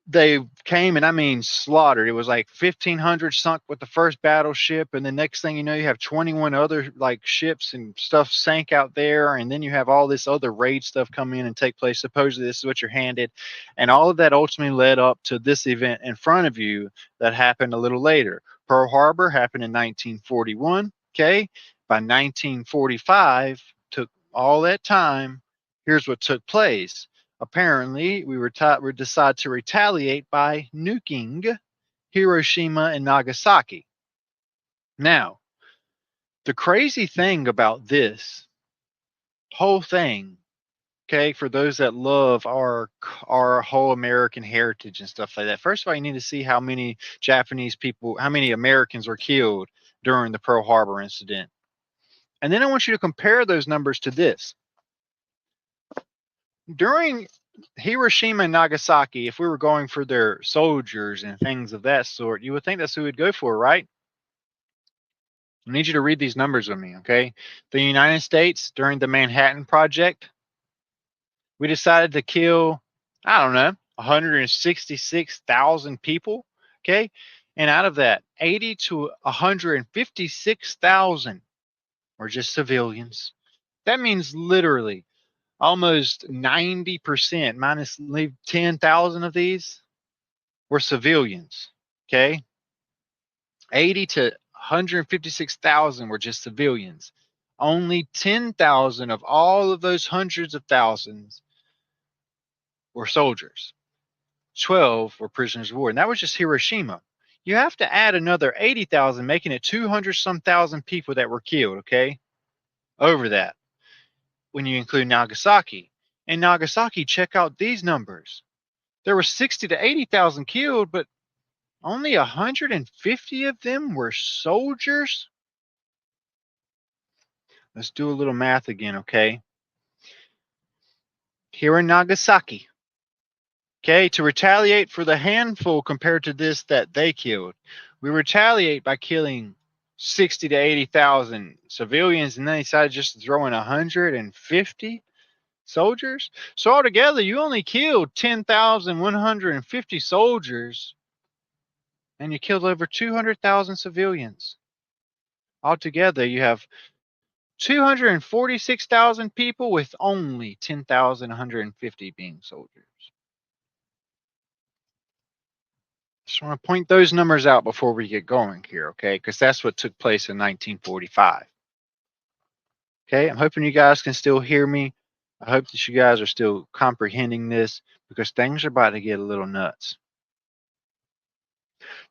they came and I mean slaughtered. It was like 1,500 sunk with the first battleship, and the next thing you know, you have 21 other like ships and stuff sank out there, and then you have all this other raid stuff come in and take place. Supposedly, this is what you're handed, and all of that ultimately led up to this event in front of you that happened a little later. Pearl Harbor happened in 1941. Okay, by 1945, took all that time. Here's what took place. Apparently, we decide to retaliate by nuking Hiroshima and Nagasaki. Now, the crazy thing about this whole thing, okay, for those that love our whole American heritage and stuff like that, first of all, you need to see how many Japanese people, how many Americans were killed during the Pearl Harbor incident. And then I want you to compare those numbers to this. During Hiroshima and Nagasaki, if we were going for their soldiers and things of that sort, you would think that's who we'd go for, right? I need you to read these numbers with me, okay? The United States, during the Manhattan Project, we decided to kill, I don't know, 166,000 people, okay? And out of that, 80 to 156,000 were just civilians. That means literally almost 90% minus leave 10,000 of these were civilians. Okay. 80 to 156,000 were just civilians. Only 10,000 of all of those hundreds of thousands were soldiers. 12 were prisoners of war. And that was just Hiroshima. You have to add another 80,000, making it 200 some thousand people that were killed. Okay. Over that, when you include Nagasaki. In Nagasaki, check out these numbers. There were 60 to 80,000 killed, but only 150 of them were soldiers. Let's do a little math again, okay? Here in Nagasaki, okay, to retaliate for the handful compared to this that they killed, we retaliate by killing 60 to 80,000 civilians, and then they decided just to throw in 150 soldiers. So altogether, you only killed 10,150 soldiers, and you killed over 200,000 civilians. Altogether, you have 246,000 people with only 10,150 being soldiers. Just want to point those numbers out before we get going here, okay? Because that's what took place in 1945. Okay, I'm hoping you guys can still hear me. I hope that you guys are still comprehending this because things are about to get a little nuts.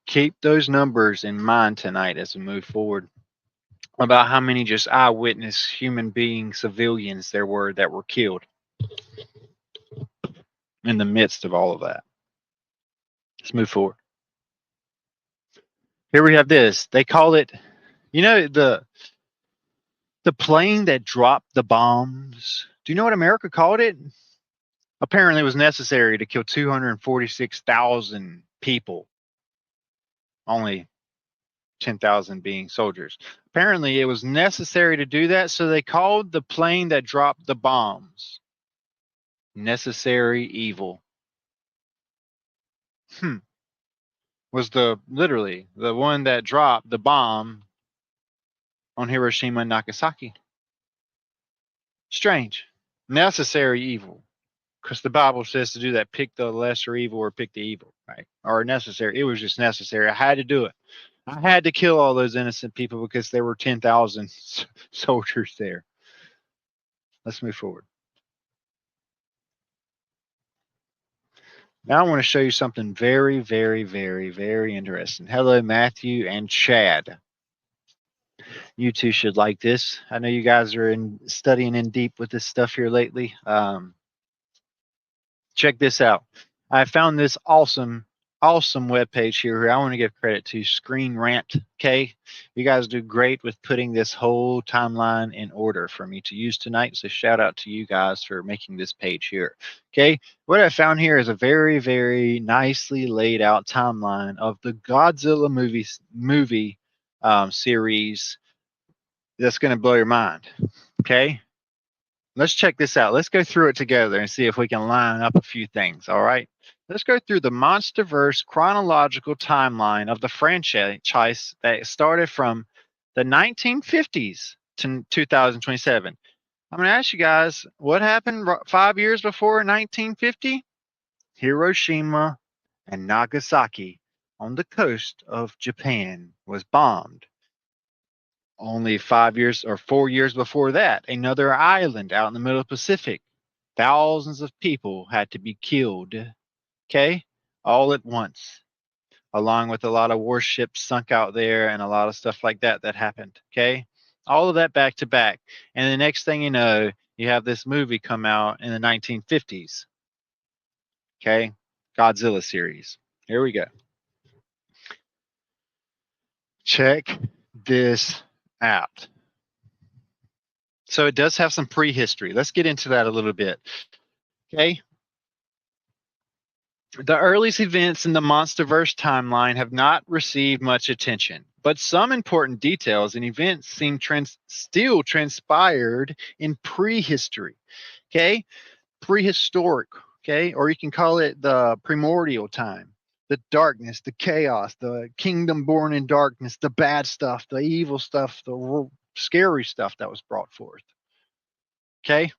Keep those numbers in mind tonight as we move forward about how many just eyewitness human beings, civilians there were that were killed in the midst of all of that. Let's move forward. Here we have this. They call it, you know, the plane that dropped the bombs. Do you know what America called it? Apparently, it was necessary to kill 246,000 people, only 10,000 being soldiers. Apparently, it was necessary to do that, so they called the plane that dropped the bombs necessary evil. Was literally the one that dropped the bomb on Hiroshima and Nagasaki. Strange. Necessary evil. Because the Bible says to do that, pick the lesser evil or pick the evil, right? Or necessary. It was just necessary. I had to do it. I had to kill all those innocent people because there were 10,000 soldiers there. Let's move forward. Now I want to show you something very, very, very, very interesting. Hello, Matthew and Chad. You two should like this. I know you guys are studying in deep with this stuff here lately. Check this out. I found this awesome webpage here. I want to give credit to Screen Rant. Okay, you guys do great with putting this whole timeline in order for me to use tonight. So shout out to you guys for making this page here. Okay, what I found here is a very, very nicely laid out timeline of the Godzilla movie series. That's going to blow your mind. Okay, let's check this out. Let's go through it together and see if we can line up a few things. All right. Let's go through the monsterverse chronological timeline of the franchise that started from the 1950s to 2027. I'm going to ask you guys, what happened 5 years before 1950? Hiroshima and Nagasaki on the coast of Japan was bombed. Only 5 years or 4 years before that, another island out in the middle of the Pacific. Thousands of people had to be killed, okay, all at once, along with a lot of warships sunk out there and a lot of stuff like that that happened, okay? All of that back to back. And the next thing you know, you have this movie come out in the 1950s, okay? Godzilla series. Here we go. Check this out. So it does have some prehistory. Let's get into that a little bit. Okay. The earliest events in the Monsterverse timeline have not received much attention, but some important details and events seem still transpired in prehistory. Okay. Prehistoric. Okay. Or you can call it the primordial time. The darkness, the chaos, the kingdom born in darkness, the bad stuff, the evil stuff, the scary stuff that was brought forth. Okay.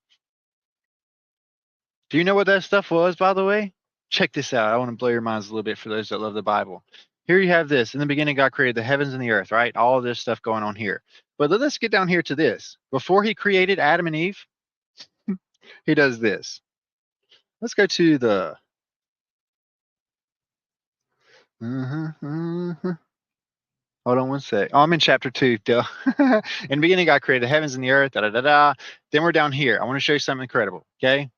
Do you know what that stuff was, by the way? Check this out. I want to blow your minds a little bit for those that love the Bible. Here you have this. In the beginning, God created the heavens and the earth, right? All of this stuff going on here. But let's get down here to this. Before he created Adam and Eve, he does this. Let's go to the. Hold on one sec. Oh, I'm in chapter 2. Duh. In the beginning, God created the heavens and the earth. Da, da, da, da. Then we're down here. I want to show you something incredible. Okay.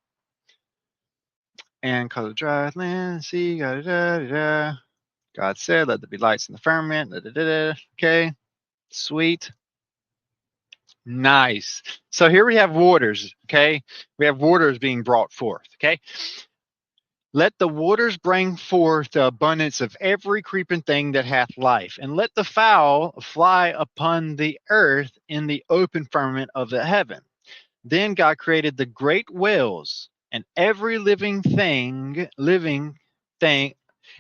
And cause the dry land, sea, da, da, da, da. God said, let there be lights in the firmament. Da, da, da, da. Okay. Sweet. Nice. So here we have waters. Okay. We have waters being brought forth. Okay. Let the waters bring forth the abundance of every creeping thing that hath life, and let the fowl fly upon the earth in the open firmament of the heaven. Then God created the great whales and every thing,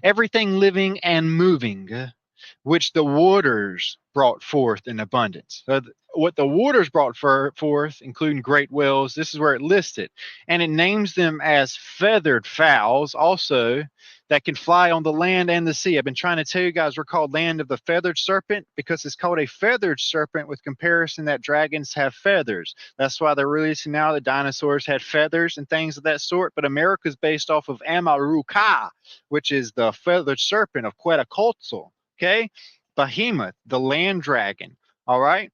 everything living and moving, which the waters brought forth in abundance. So what the waters brought forth, including great whales, this is where it lists it. And it names them as feathered fowls also that can fly on the land and the sea. I've been trying to tell you guys we're called land of the feathered serpent because it's called a feathered serpent with comparison that dragons have feathers. That's why they're releasing now that dinosaurs had feathers and things of that sort. But America's based off of Amaruka, which is the feathered serpent of Quetzalcoatl. Okay. Behemoth, the land dragon. All right.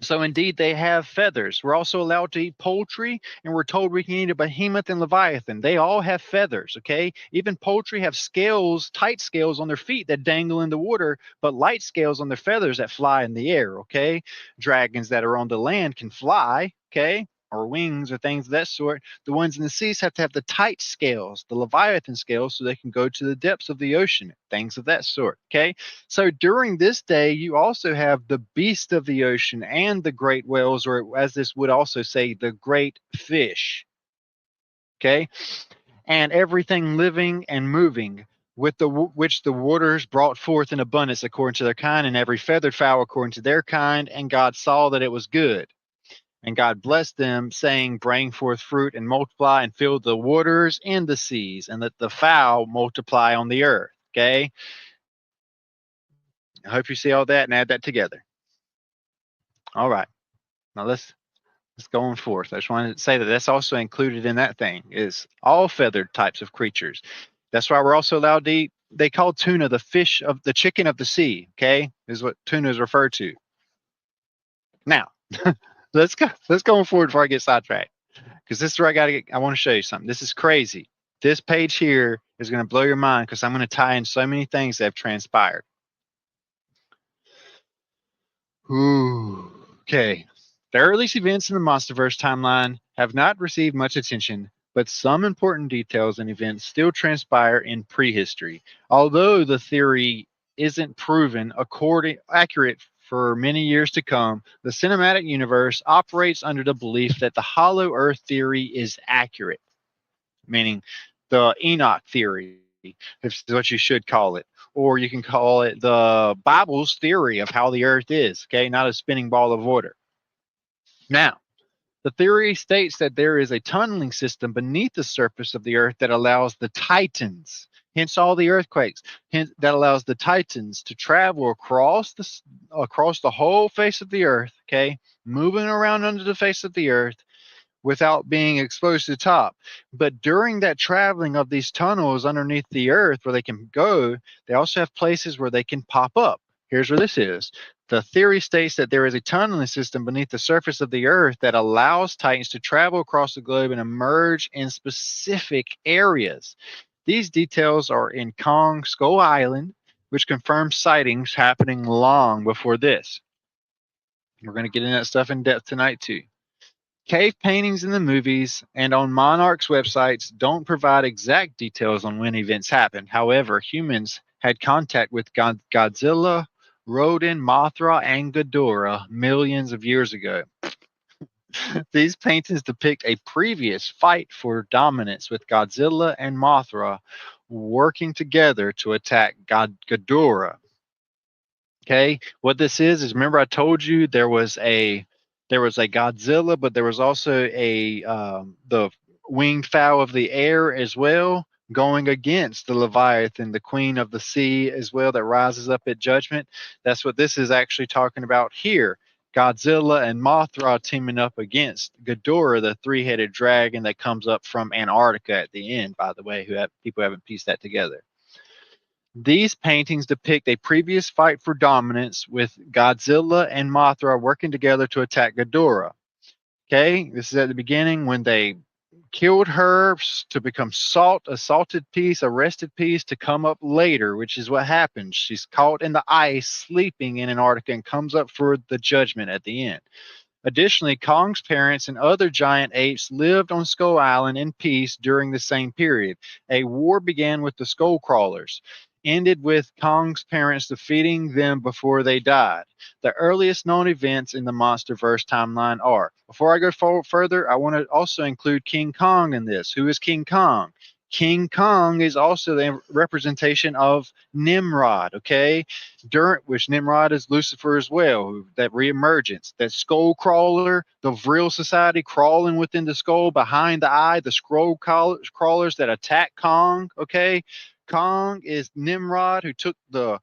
So indeed, they have feathers. We're also allowed to eat poultry, and we're told we can eat a behemoth and leviathan. They all have feathers, okay? Even poultry have scales, tight scales on their feet that dangle in the water, but light scales on their feathers that fly in the air, okay? Dragons that are on the land can fly, okay? Or wings or things of that sort. The ones in the seas have to have the tight scales, the leviathan scales, so they can go to the depths of the ocean, things of that sort, okay? So during this day, you also have the beast of the ocean and the great whales, or as this would also say, the great fish. Okay. And everything living and moving with which the waters brought forth in abundance according to their kind, and every feathered fowl according to their kind. And God saw that it was good. And God blessed them, saying, bring forth fruit and multiply and fill the waters and the seas, and let the fowl multiply on the earth. Okay. I hope you see all that and add that together. All right. Now let's go on forth. I just wanted to say that that's also included in that thing is all feathered types of creatures. That's why we're also allowed to eat. They call tuna the fish of the chicken of the sea. Okay, is what tuna is referred to. Now, let's go on forward before I get sidetracked because this is where I want to show you something. This is crazy. This page here is going to blow your mind because I'm going to tie in so many things that have transpired. Ooh, okay. The earliest events in the Monsterverse timeline have not received much attention, but some important details and events still transpire in prehistory. Although the theory isn't proven accurate for many years to come, the cinematic universe operates under the belief that the hollow earth theory is accurate, meaning the Enoch theory, if what you should call it, or you can call it the Bible's theory of how the earth is, okay, not a spinning ball of water. Now, the theory states that there is a tunneling system beneath the surface of the earth that allows the titans, hence all the earthquakes, hence that allows the titans to travel across the whole face of the earth, okay, moving around under the face of the earth without being exposed to the top. But during that traveling of these tunnels underneath the earth where they can go, they also have places where they can pop up. Here's where this is. The theory states that there is a tunneling system beneath the surface of the earth that allows titans to travel across the globe and emerge in specific areas. These details are in Kong Skull Island, which confirms sightings happening long before this. We're going to get into that stuff in depth tonight too. Cave paintings in the movies and on monarchs' websites don't provide exact details on when events happened. However, humans had contact with Godzilla, Rodan, Mothra, and Ghidorah millions of years ago. These paintings depict a previous fight for dominance with Godzilla and Mothra working together to attack Ghidorah. Okay, what this is remember I told you there was a Godzilla, but there was also a the winged fowl of the air as well, going against the Leviathan, the queen of the sea as well, that rises up at judgment. That's what this is actually talking about here. Godzilla and Mothra teaming up against Ghidorah, the three-headed dragon that comes up from Antarctica at the end, by the way, people haven't pieced that together. These paintings depict a previous fight for dominance with Godzilla and Mothra working together to attack Ghidorah. Okay, this is at the beginning when they killed her to become a salted piece, a rested piece to come up later, which is what happens. She's caught in the ice, sleeping in Antarctica, and comes up for the judgment at the end. Additionally, Kong's parents and other giant apes lived on Skull Island in peace during the same period. A war began with the Skull Crawlers, ended with Kong's parents defeating them before they died. The earliest known events in the monsterverse timeline are. Before I go forward further, I want to also include King Kong in this. Who is King Kong? King Kong is also the representation of Nimrod, okay? Which Nimrod is Lucifer as well, that reemergence, that skull crawler, the Vril society crawling within the skull behind the eye, the scroll crawlers that attack Kong, okay? Kong is Nimrod, who took the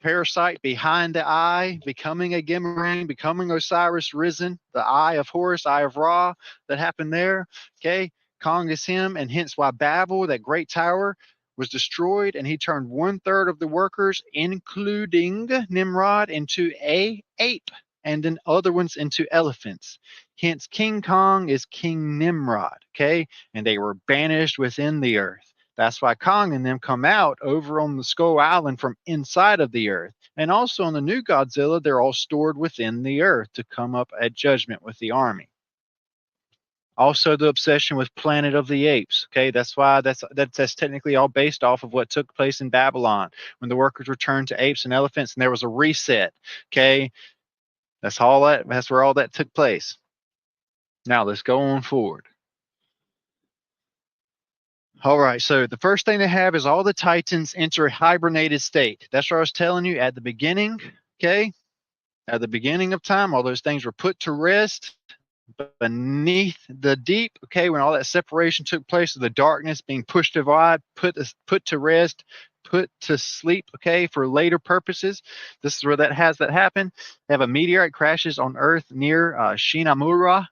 parasite behind the eye, becoming a Gimmerang, becoming Osiris risen, the eye of Horus, eye of Ra, that happened there, okay? Kong is him, and hence why Babel, that great tower, was destroyed, and he turned 1/3 of the workers, including Nimrod, into a ape, and then other ones into elephants. Hence, King Kong is King Nimrod, okay? And they were banished within the earth. That's why Kong and them come out over on the Skull Island from inside of the earth. And also on the new Godzilla, they're all stored within the earth to come up at judgment with the army. Also, the obsession with Planet of the Apes. Okay, that's why that's technically all based off of what took place in Babylon when the workers returned to apes and elephants, and there was a reset. Okay, that's where all that took place. Now let's go on forward. All right, so the first thing they have is all the Titans enter a hibernated state. That's what I was telling you at the beginning. Okay, at the beginning of time, all those things were put to rest beneath the deep, okay, when all that separation took place of the darkness being pushed wide, put to rest, put to sleep, okay, for later purposes. This is where that happen. They have a meteorite crashes on Earth near Shinamura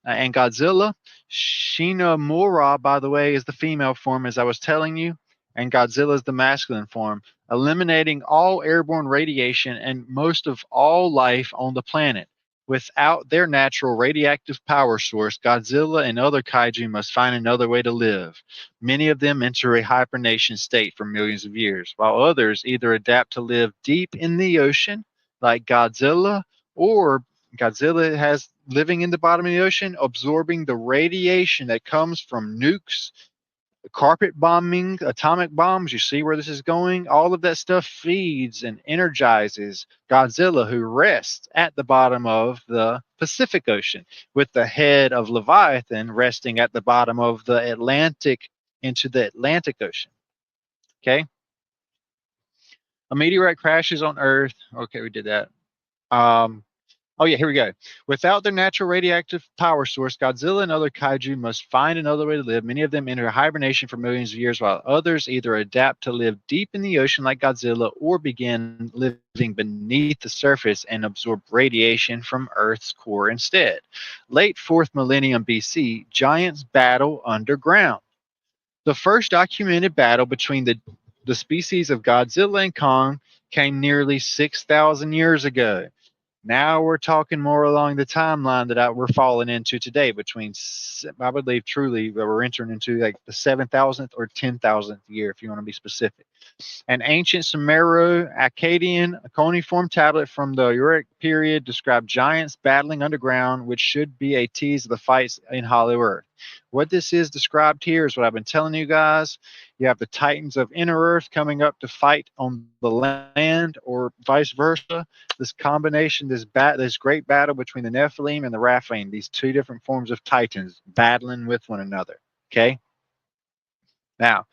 and Godzilla. Shinamura, by the way, is the female form, as I was telling you, and Godzilla is the masculine form, eliminating all airborne radiation and most of all life on the planet. Without their natural radioactive power source, Godzilla and other kaiju must find another way to live. Many of them enter a hibernation state for millions of years, while others either adapt to live deep in the ocean, like Godzilla, or Godzilla has living in the bottom of the ocean, absorbing the radiation that comes from nukes, carpet bombing, atomic bombs. You see where this is going? All of that stuff feeds and energizes Godzilla, who rests at the bottom of the Pacific Ocean, with the head of Leviathan resting at the bottom of the Atlantic into the Atlantic Ocean. Okay. A meteorite crashes on Earth. Okay, we did that. Um, Oh yeah, here we go. Without their natural radioactive power source, Godzilla and other kaiju must find another way to live. Many of them enter hibernation for millions of years, while others either adapt to live deep in the ocean like Godzilla or begin living beneath the surface and absorb radiation from Earth's core instead. Late 4th millennium BC, giants battle underground. The first documented battle between the species of Godzilla and Kong came nearly 6,000 years ago. Now we're talking more along the timeline that we're falling into today, between, I believe truly that we're entering into like the 7,000th or 10,000th year, if you want to be specific. An ancient Sumero-Akkadian cuneiform tablet from the Uruk period described giants battling underground, which should be a tease of the fights in Hollow Earth. What this is described here is what I've been telling you guys. You have the Titans of Inner Earth coming up to fight on the land, or vice versa. This combination, this great battle between the Nephilim and the Raphaim, these two different forms of Titans battling with one another. Okay? Now,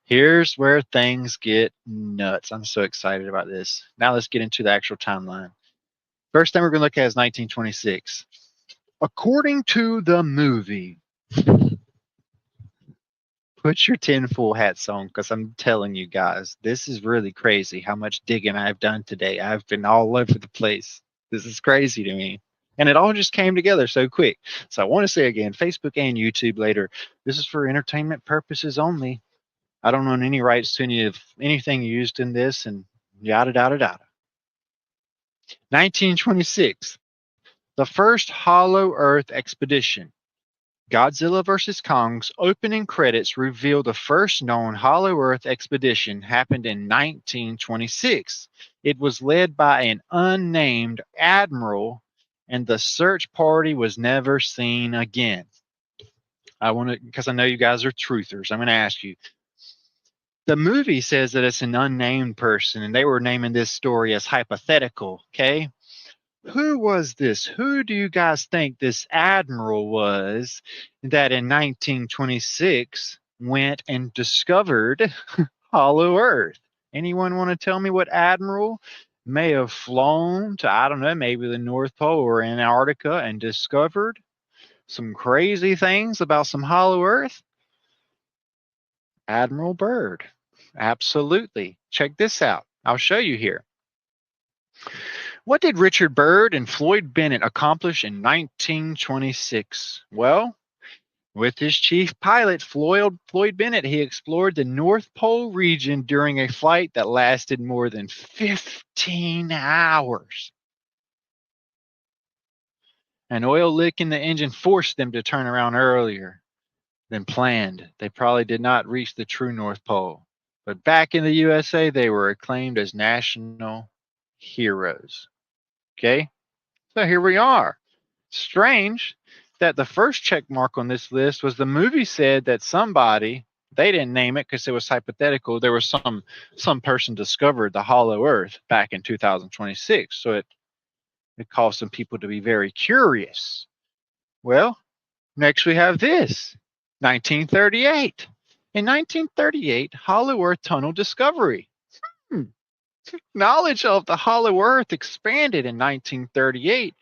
here's where things get nuts. I'm so excited about this. Now let's get into the actual timeline. First thing we're going to look at is 1926. According to the movie, put your tinfoil hats on, because I'm telling you guys, this is really crazy how much digging I've done today. I've been all over the place. This is crazy to me. And it all just came together so quick. So I want to say again, Facebook and YouTube later, this is for entertainment purposes only. I don't own any rights to any of anything used in this, and yada yada yada. 1926, the first Hollow Earth expedition. Godzilla vs. Kong's opening credits reveal the first known Hollow Earth expedition happened in 1926. It was led by an unnamed admiral, and the search party was never seen again. I want to, because I know you guys are truthers, I'm going to ask you. The movie says that it's an unnamed person, and they were naming this story as hypothetical. Okay. Who was this? Who do you guys think this admiral was that in 1926 went and discovered Hollow Earth? Anyone want to tell me what admiral may have flown to, I don't know, maybe the North Pole or Antarctica and discovered some crazy things about some Hollow Earth? Admiral Byrd. Absolutely. Check this out. I'll show you here. What did Richard Byrd and Floyd Bennett accomplish in 1926? Well, with his chief pilot, Floyd Bennett, he explored the North Pole region during a flight that lasted more than 15 hours. An oil leak in the engine forced them to turn around earlier than planned. They probably did not reach the true North Pole. But back in the USA, they were acclaimed as national heroes. Okay, so here we are. Strange that the first check mark on this list was the movie said that somebody, they didn't name it because it was hypothetical. There was some person discovered the Hollow Earth back in 2026. So it caused some people to be very curious. Well, next we have this, 1938. In 1938, Hollow Earth Tunnel discovery. Knowledge of the Hollow Earth expanded in 1938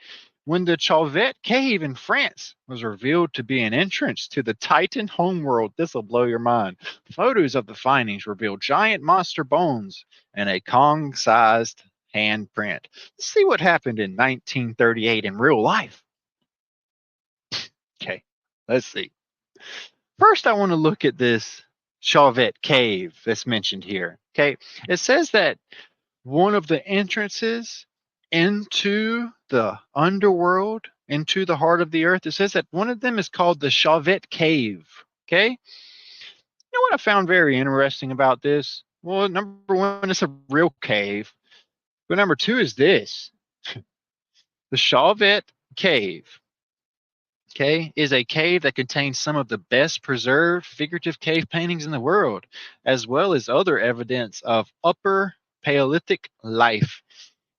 when the Chauvet Cave in France was revealed to be an entrance to the Titan homeworld. This will blow your mind. Photos of the findings reveal giant monster bones and a Kong-sized handprint. Let's see what happened in 1938 in real life. Okay, let's see. First, I want to look at this Chauvet Cave that's mentioned here. Okay, it says that one of the entrances into the underworld, into the heart of the earth, it says that one of them is called the Chauvet Cave. Okay, you know what I found very interesting about this? Well, number one, it's a real cave, but number two is this. The Chauvet Cave, okay, is a cave that contains some of the best preserved figurative cave paintings in the world, as well as other evidence of Upper Paleolithic life.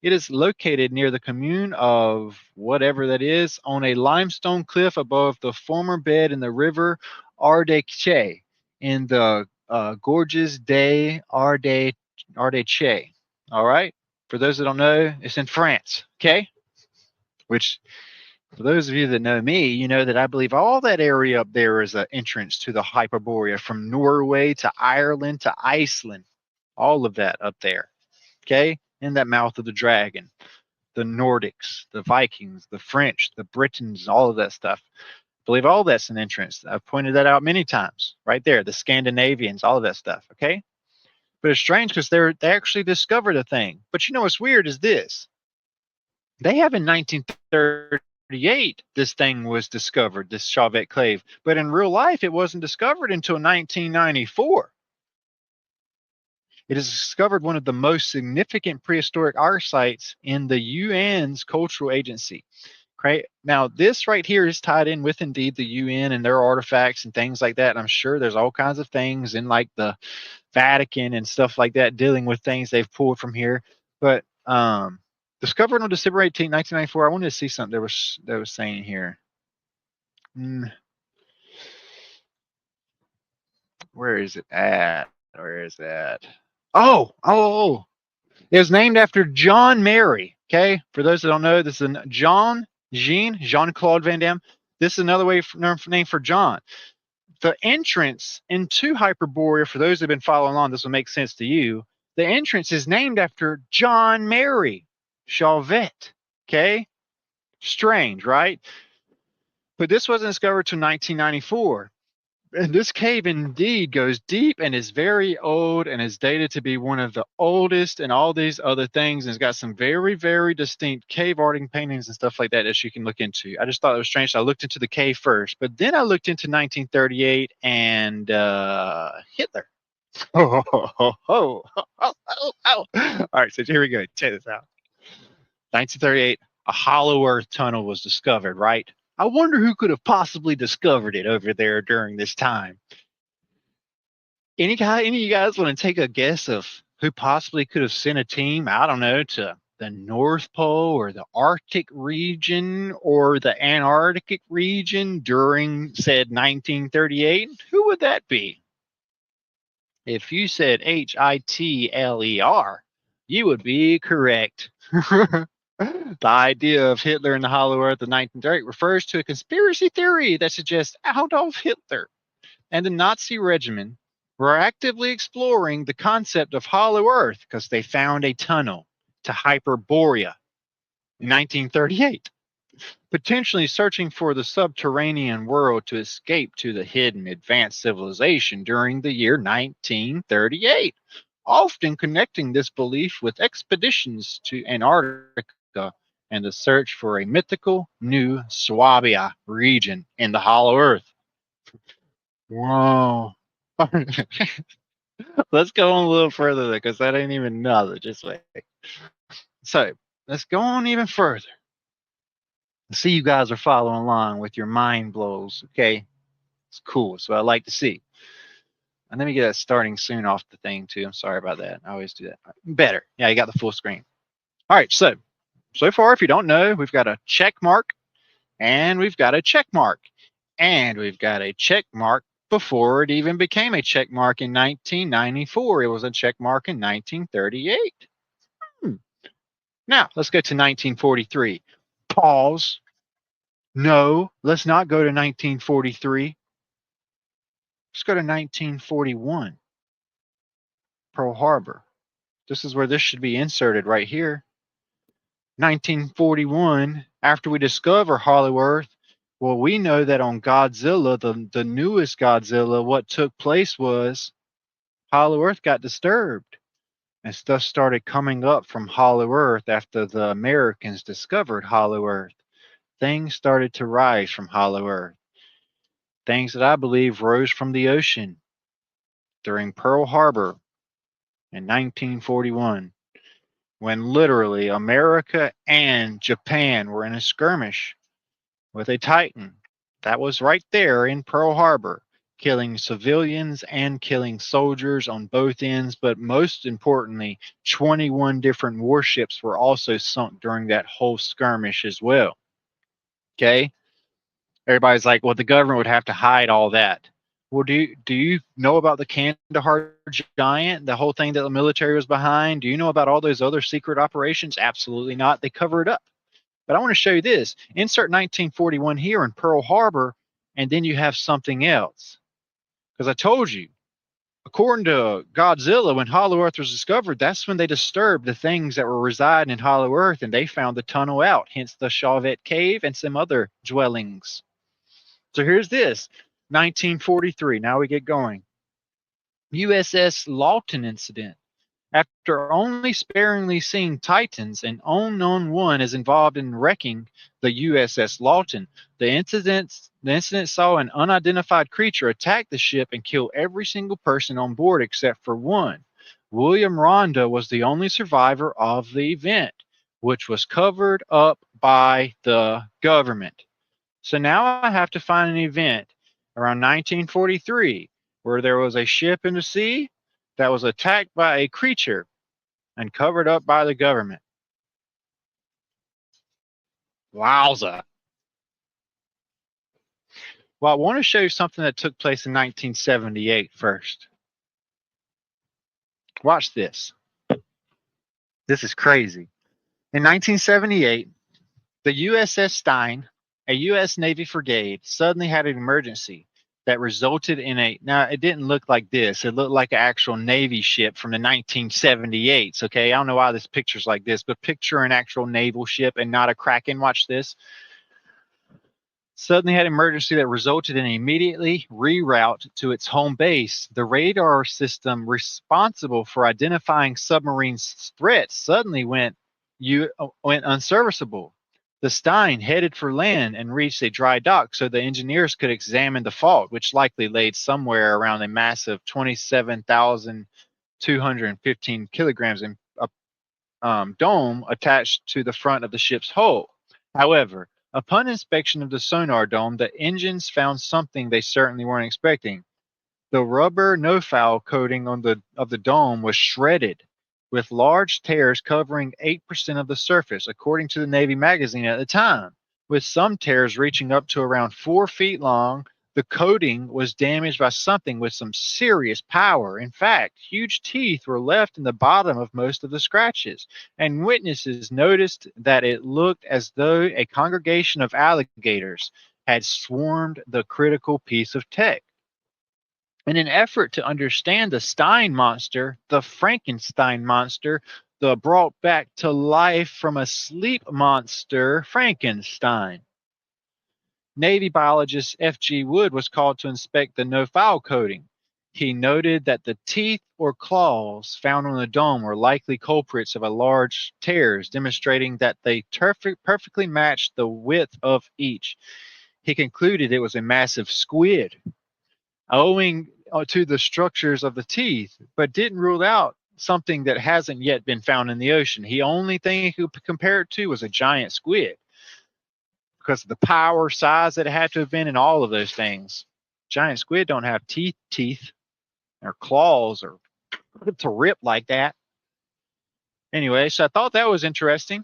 It is located near the commune of whatever that is on a limestone cliff above the former bed in the river Ardèche in the Gorges de Ardèche. All right. For those that don't know, it's in France. Okay. Which, for those of you that know me, you know that I believe all that area up there is an entrance to the Hyperborea, from Norway to Ireland to Iceland. All of that up there. Okay. In that mouth of the dragon. The Nordics, the Vikings, the French, the Britons, all of that stuff. I believe all that's an entrance. I've pointed that out many times. Right there, the Scandinavians, all of that stuff. Okay, but it's strange because they actually discovered a thing. But you know what's weird is this: they have in 1938 this thing was discovered, this Chauvet clave, but in real life it wasn't discovered until 1994. It has discovered one of the most significant prehistoric art sites in the UN's cultural agency. Right. Now, this right here is tied in with indeed the UN and their artifacts and things like that. And I'm sure there's all kinds of things in like the Vatican and stuff like that dealing with things they've pulled from here. But discovered on December 18, 1994. I wanted to see something that was saying here. Where is it at? Where is that? Oh. It was named after John Mary. Okay. For those that don't know, this is Jean-Claude Van Damme. This is another name for John. The entrance into Hyperborea, for those that have been following along, this will make sense to you. The entrance is named after John Mary Chauvet. Okay. Strange, right? But this wasn't discovered till 1994. And this cave indeed goes deep and is very old and is dated to be one of the oldest and all these other things. And it's got some very, very distinct cave arting paintings and stuff like that you can look into. I just thought it was strange. So I looked into the cave first, but then I looked into 1938 and Hitler. All right, so here we go. Check this out. 1938, a hollow earth tunnel was discovered, right? I wonder who could have possibly discovered it over there during this time. Any of you guys want to take a guess of who possibly could have sent a team, I don't know, to the North Pole or the Arctic region or the Antarctic region during said 1938? Who would that be? If you said Hitler, you would be correct. The idea of Hitler in the Hollow Earth of 1938 refers to a conspiracy theory that suggests Adolf Hitler and the Nazi regime were actively exploring the concept of Hollow Earth because they found a tunnel to Hyperborea in 1938, potentially searching for the subterranean world to escape to the hidden advanced civilization during the year 1938, often connecting this belief with expeditions to Antarctica and the search for a mythical new Swabia region in the Hollow Earth. Whoa. Let's go on a little further there because that ain't even nothing. Just wait. So let's go on even further. I see you guys are following along with your mind blows. Okay. It's cool. So I like to see. And let me get that starting soon off the thing too. I'm sorry about that. I always do that. Better. Yeah, you got the full screen. All right. So far, if you don't know, we've got a check mark and we've got a check mark and we've got a check mark before it even became a check mark in 1994. It was a check mark in 1938. Now, let's go to 1943. Pause. No, let's not go to 1943. Let's go to 1941. Pearl Harbor. This is where this should be inserted right here. 1941, after we discover Hollow Earth, well, we know that on Godzilla, the newest Godzilla, what took place was Hollow Earth got disturbed. And stuff started coming up from Hollow Earth after the Americans discovered Hollow Earth. Things started to rise from Hollow Earth. Things that I believe rose from the ocean during Pearl Harbor in 1941, when literally America and Japan were in a skirmish with a Titan that was right there in Pearl Harbor, killing civilians and killing soldiers on both ends. But most importantly, 21 different warships were also sunk during that whole skirmish as well. Okay. Everybody's like, well, the government would have to hide all that. Well, do you know about the Kandahar Giant, the whole thing that the military was behind? Do you know about all those other secret operations? Absolutely not. They cover it up. But I want to show you this. Insert 1941 here in Pearl Harbor, and then you have something else. Because I told you, according to Godzilla, when Hollow Earth was discovered, that's when they disturbed the things that were residing in Hollow Earth, and they found the tunnel out, hence the Chauvet Cave and some other dwellings. So here's this 1943. Now we get going. U.S.S. Lawton incident. After only sparingly seeing Titans, an unknown one is involved in wrecking the U.S.S. Lawton. The incident saw an unidentified creature attack the ship and kill every single person on board except for one. William Ronda was the only survivor of the event, which was covered up by the government. So now I have to find an event around 1943 where there was a ship in the sea that was attacked by a creature and covered up by the government. Wowza. Well, I want to show you something that took place in 1978 first. Watch this. This is crazy. In 1978, the U.S.S. Stein, a U.S. Navy frigate, suddenly had an emergency that resulted in a. Now, it didn't look like this. It looked like an actual Navy ship from the 1978s. Okay, I don't know why this picture's like this, but picture an actual naval ship and not a Kraken. Watch this. Suddenly had an emergency that resulted in immediately reroute to its home base. The radar system responsible for identifying submarine threats suddenly went unserviceable. The Stein headed for land and reached a dry dock so the engineers could examine the fault, which likely laid somewhere around a massive 27,215 kilograms in a dome attached to the front of the ship's hull. However, upon inspection of the sonar dome, the engines found something they certainly weren't expecting. The rubber no-foul coating of the dome was shredded, with large tears covering 8% of the surface, according to the Navy magazine at the time, with some tears reaching up to around 4 feet long. The coating was damaged by something with some serious power. In fact, huge teeth were left in the bottom of most of the scratches, and witnesses noticed that it looked as though a congregation of alligators had swarmed the critical piece of tech. In an effort to understand the Stein monster, the Frankenstein monster, the brought back to life from a sleep monster, Frankenstein. Navy biologist F.G. Wood was called to inspect the no-foul coating. He noted that the teeth or claws found on the dome were likely culprits of a large tears, demonstrating that they perfectly matched the width of each. He concluded it was a massive squid, owing to the structures of the teeth, but didn't rule out something that hasn't yet been found in the ocean. The only thing he could compare it to was a giant squid because of the power, size that it had to have been, and all of those things. Giant squid don't have teeth, or claws, or to rip like that. Anyway, so I thought that was interesting.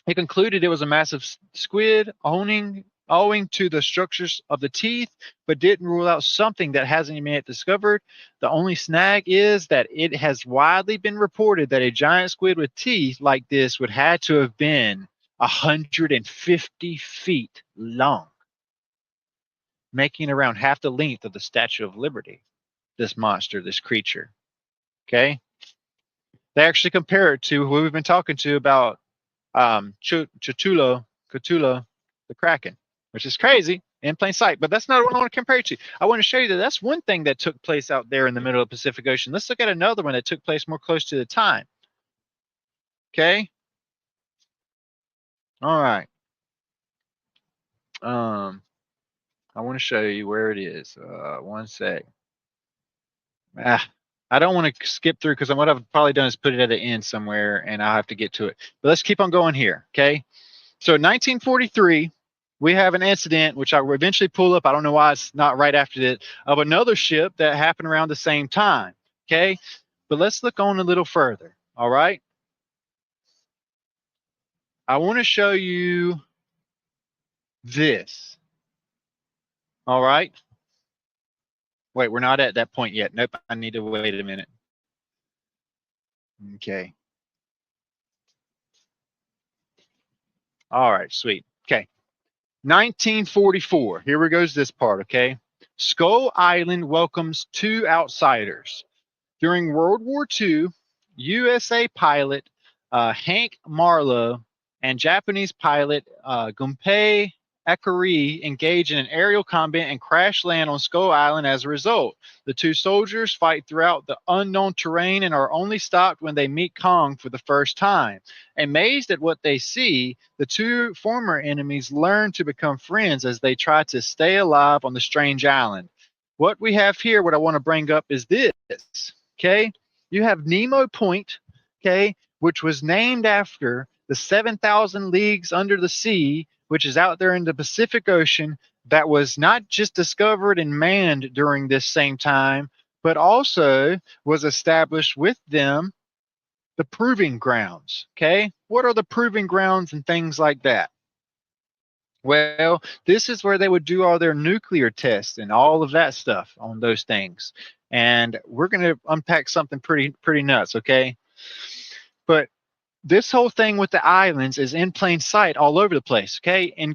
He concluded it was a massive squid owing to the structures of the teeth, but didn't rule out something that hasn't even yet discovered. The only snag is that it has widely been reported that a giant squid with teeth like this would have to have been 150 feet long, making around half the length of the Statue of Liberty. This monster, this creature. Okay? They actually compare it to who we've been talking to about Cthulhu, the Kraken, which is crazy in plain sight. But that's not what I want to compare it to. I want to show you that that's one thing that took place out there in the middle of the Pacific Ocean. Let's look at another one that took place more close to the time. Okay. All right. I want to show you where it is. One sec. I don't want to skip through because what I've probably done is put it at the end somewhere, and I'll have to get to it. But let's keep on going here. Okay. So in 1943, we have an incident, which I will eventually pull up. I don't know why it's not right after it, of another ship that happened around the same time. Okay. But let's look on a little further. All right. I want to show you this. All right. Wait, we're not at that point yet. Nope, I need to wait a minute. Okay. All right, sweet. Okay. 1944. Here we goes this part, okay? Skull Island welcomes two outsiders. During World War II, USA pilot Hank Marlowe and Japanese pilot Gunpei Akari engage in an aerial combat and crash land on Skull Island as a result. The two soldiers fight throughout the unknown terrain and are only stopped when they meet Kong for the first time. Amazed at what they see, the two former enemies learn to become friends as they try to stay alive on the strange island. What we have here, what I want to bring up is this. Okay, you have Nemo Point, okay, which was named after the 7,000 leagues under the sea, which is out there in the Pacific Ocean, that was not just discovered and manned during this same time, but also was established with them the proving grounds. Okay, what are the proving grounds and things like that? Well, this is where they would do all their nuclear tests and all of that stuff on those things. And we're going to unpack something pretty nuts, okay? But this whole thing with the islands is in plain sight all over the place, okay? In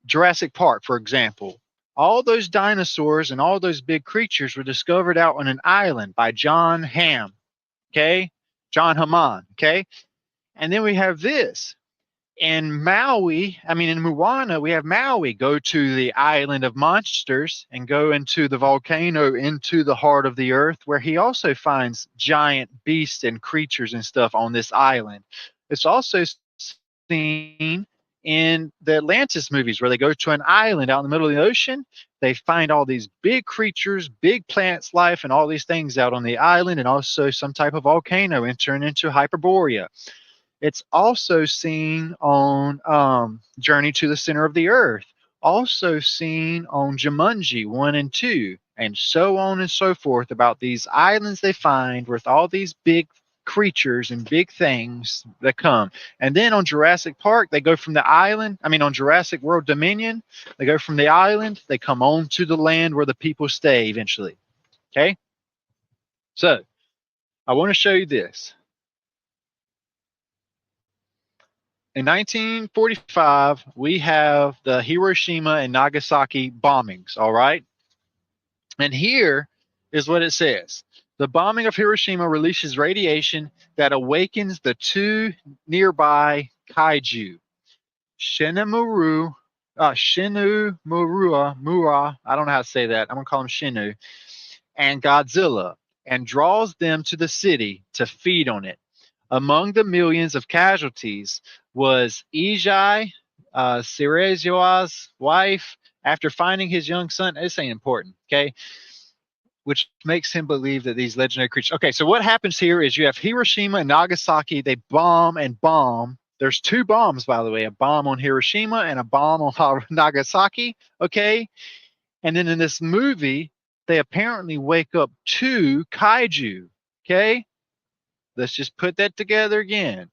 Jurassic Park, for example, all those dinosaurs and all those big creatures were discovered out on an island by John Hamm, okay? John Hammond, okay? And then we have this in Maui, I mean, in Moana, we have Maui go to the island of monsters and go into the volcano into the heart of the earth, where he also finds giant beasts and creatures and stuff on this island. It's also seen in the Atlantis movies, where they go to an island out in the middle of the ocean. They find all these big creatures, big plants, life, and all these things out on the island, and also some type of volcano entering into Hyperborea. It's also seen on Journey to the Center of the Earth, also seen on Jumanji 1 and 2, and so on and so forth, about these islands they find with all these big creatures and big things that come. And then on Jurassic Park, they go from the island, I mean, on Jurassic World Dominion, they go from the island, they come on to the land where the people stay eventually. Okay? So, I want to show you this. In 1945, we have the Hiroshima and Nagasaki bombings, all right? And here is what it says. The bombing of Hiroshima releases radiation that awakens the two nearby kaiju, Shinamuru, Mura, I don't know how to say that. I'm going to call him Shinu, and Godzilla, and draws them to the city to feed on it. Among the millions of casualties was Ijai, Sirezua's wife, after finding his young son. This ain't important, okay? Which makes him believe that these legendary creatures. Okay, so what happens here is you have Hiroshima and Nagasaki. They bomb and bomb. There's two bombs, by the way, a bomb on Hiroshima and a bomb on Nagasaki, okay? And then in this movie, they apparently wake up two kaiju, okay? Let's just put that together again.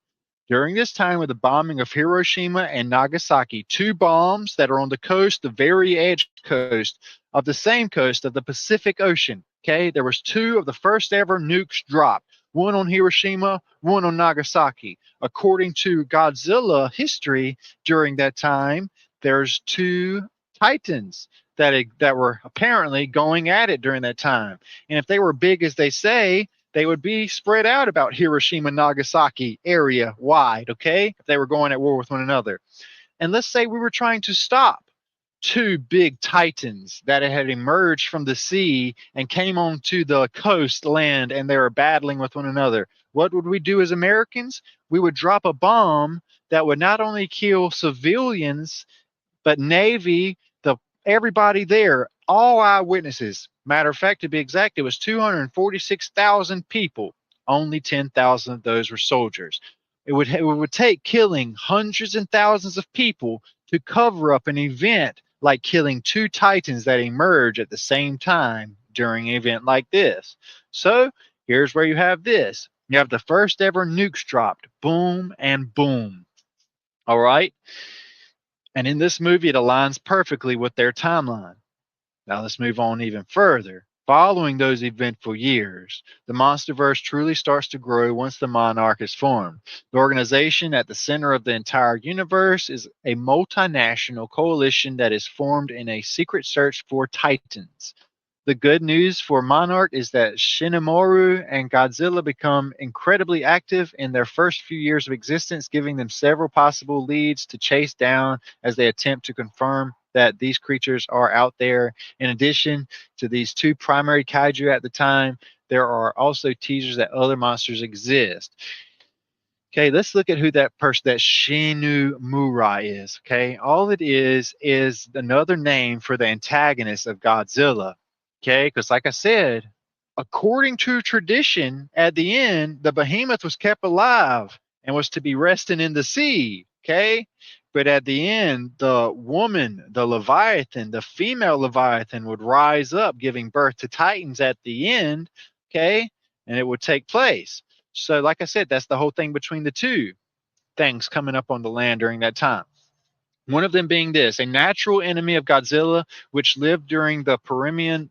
During this time of the bombing of Hiroshima and Nagasaki, two bombs that are on the coast, the very edge coast of the same coast of the Pacific Ocean. Okay, there was two of the first ever nukes dropped, one on Hiroshima, one on Nagasaki. According to Godzilla history during that time, there's two titans that were apparently going at it during that time. And if they were big as they say, they would be spread out about Hiroshima, Nagasaki area wide, okay? If they were going at war with one another. And let's say we were trying to stop two big titans that had emerged from the sea and came onto the coast land, and they were battling with one another. What would we do as Americans? We would drop a bomb that would not only kill civilians, but Navy, everybody there, all eyewitnesses. Matter of fact, to be exact, it was 246,000 people. Only 10,000 of those were soldiers. It would take killing hundreds and thousands of people to cover up an event like killing two titans that emerge at the same time during an event like this. So here's where you have this. You have the first ever nukes dropped. Boom and boom. All right. And in this movie, it aligns perfectly with their timeline. Now let's move on even further. Following those eventful years, the monsterverse truly starts to grow once the monarch is formed. The organization at the center of the entire universe is a multinational coalition that is formed in a secret search for titans. The good news for Monarch is that Shinemaru and Godzilla become incredibly active in their first few years of existence, giving them several possible leads to chase down as they attempt to confirm that these creatures are out there. In addition to these two primary kaiju at the time, there are also teasers that other monsters exist. Okay, let's look at who that person, that Shinu Murai is. Okay, all it is another name for the antagonist of Godzilla. Okay, because like I said, according to tradition, at the end, the behemoth was kept alive and was to be resting in the sea. Okay, but at the end, the woman, the Leviathan, the female Leviathan, would rise up, giving birth to Titans at the end. Okay, and it would take place. So, like I said, that's the whole thing between the two things coming up on the land during that time. One of them being this: a natural enemy of Godzilla, which lived during the Permian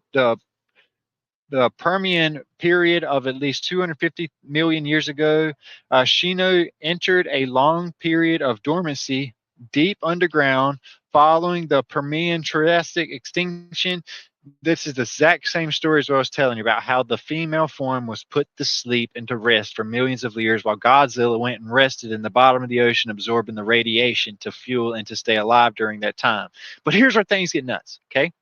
period of at least 250 million years ago. Shino entered a long period of dormancy deep underground following the Permian Triassic extinction. This is the exact same story as what I was telling you about how the female form was put to sleep and to rest for millions of years while Godzilla went and rested in the bottom of the ocean, absorbing the radiation to fuel and to stay alive during that time. But here's where things get nuts, okay?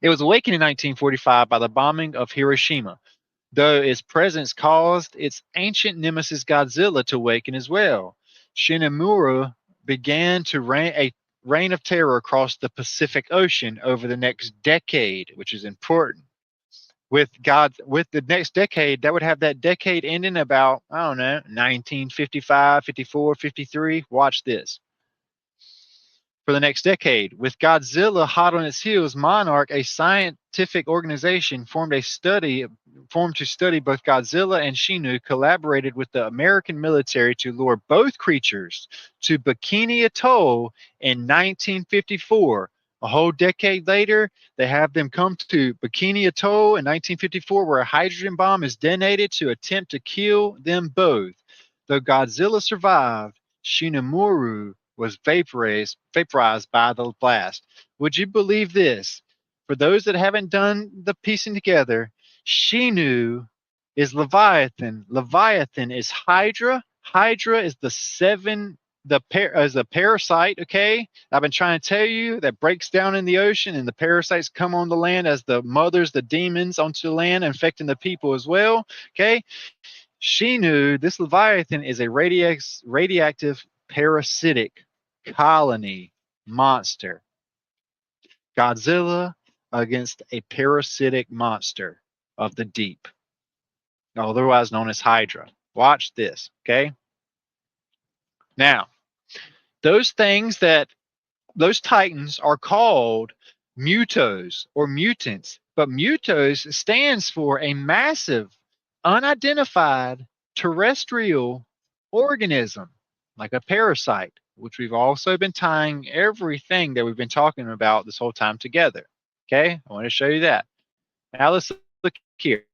It was awakened in 1945 by the bombing of Hiroshima, though its presence caused its ancient nemesis Godzilla to awaken as well. Shinemura began to reign a reign of terror across the Pacific Ocean over the next decade, which is important. With the next decade, that would have that decade ending about, I don't know, 1955, 54, 53. Watch this. For the next decade. With Godzilla hot on its heels, Monarch, a scientific organization formed to study both Godzilla and Shinu, collaborated with the American military to lure both creatures to Bikini Atoll in 1954. A whole decade later, they have them come to Bikini Atoll in 1954, where a hydrogen bomb is detonated to attempt to kill them both. Though Godzilla survived, Shinemuru was vaporized by the blast. Would you believe this? For those that haven't done the piecing together, Shinu is Leviathan. Leviathan is Hydra. Hydra is is a parasite. Okay, I've been trying to tell you that breaks down in the ocean, and the parasites come on the land as the mothers, the demons, onto the land, infecting the people as well. Okay, Shinu, this Leviathan, is a radioactive parasitic colony monster. Godzilla against a parasitic monster of the deep, otherwise known as Hydra. Watch this, okay? Now, those things that those titans are called mutos or mutants, but mutos stands for a massive, unidentified terrestrial organism, like a parasite, which we've also been tying everything that we've been talking about this whole time together. Okay, I want to show you that. Now let's look here.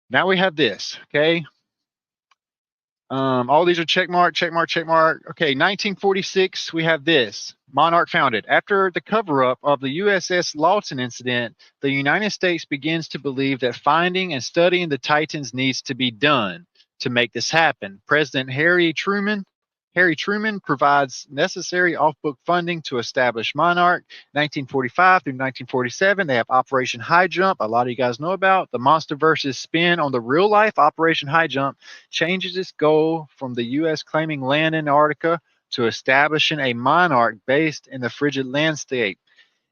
Now we have this, okay? All these are check mark, check mark, check mark. Okay, 1946, we have this. Monarch founded. After the cover up of the U.S.S. Lawton incident, the United States begins to believe that finding and studying the Titans needs to be done. To make this happen, President Harry Truman provides necessary off-book funding to establish Monarch. 1945 through 1947, they have Operation High Jump. A lot of you guys know about the MonsterVerse's spin on the real-life Operation High Jump changes its goal from the U.S. claiming land in Antarctica to establishing a monarch based in the frigid landscape.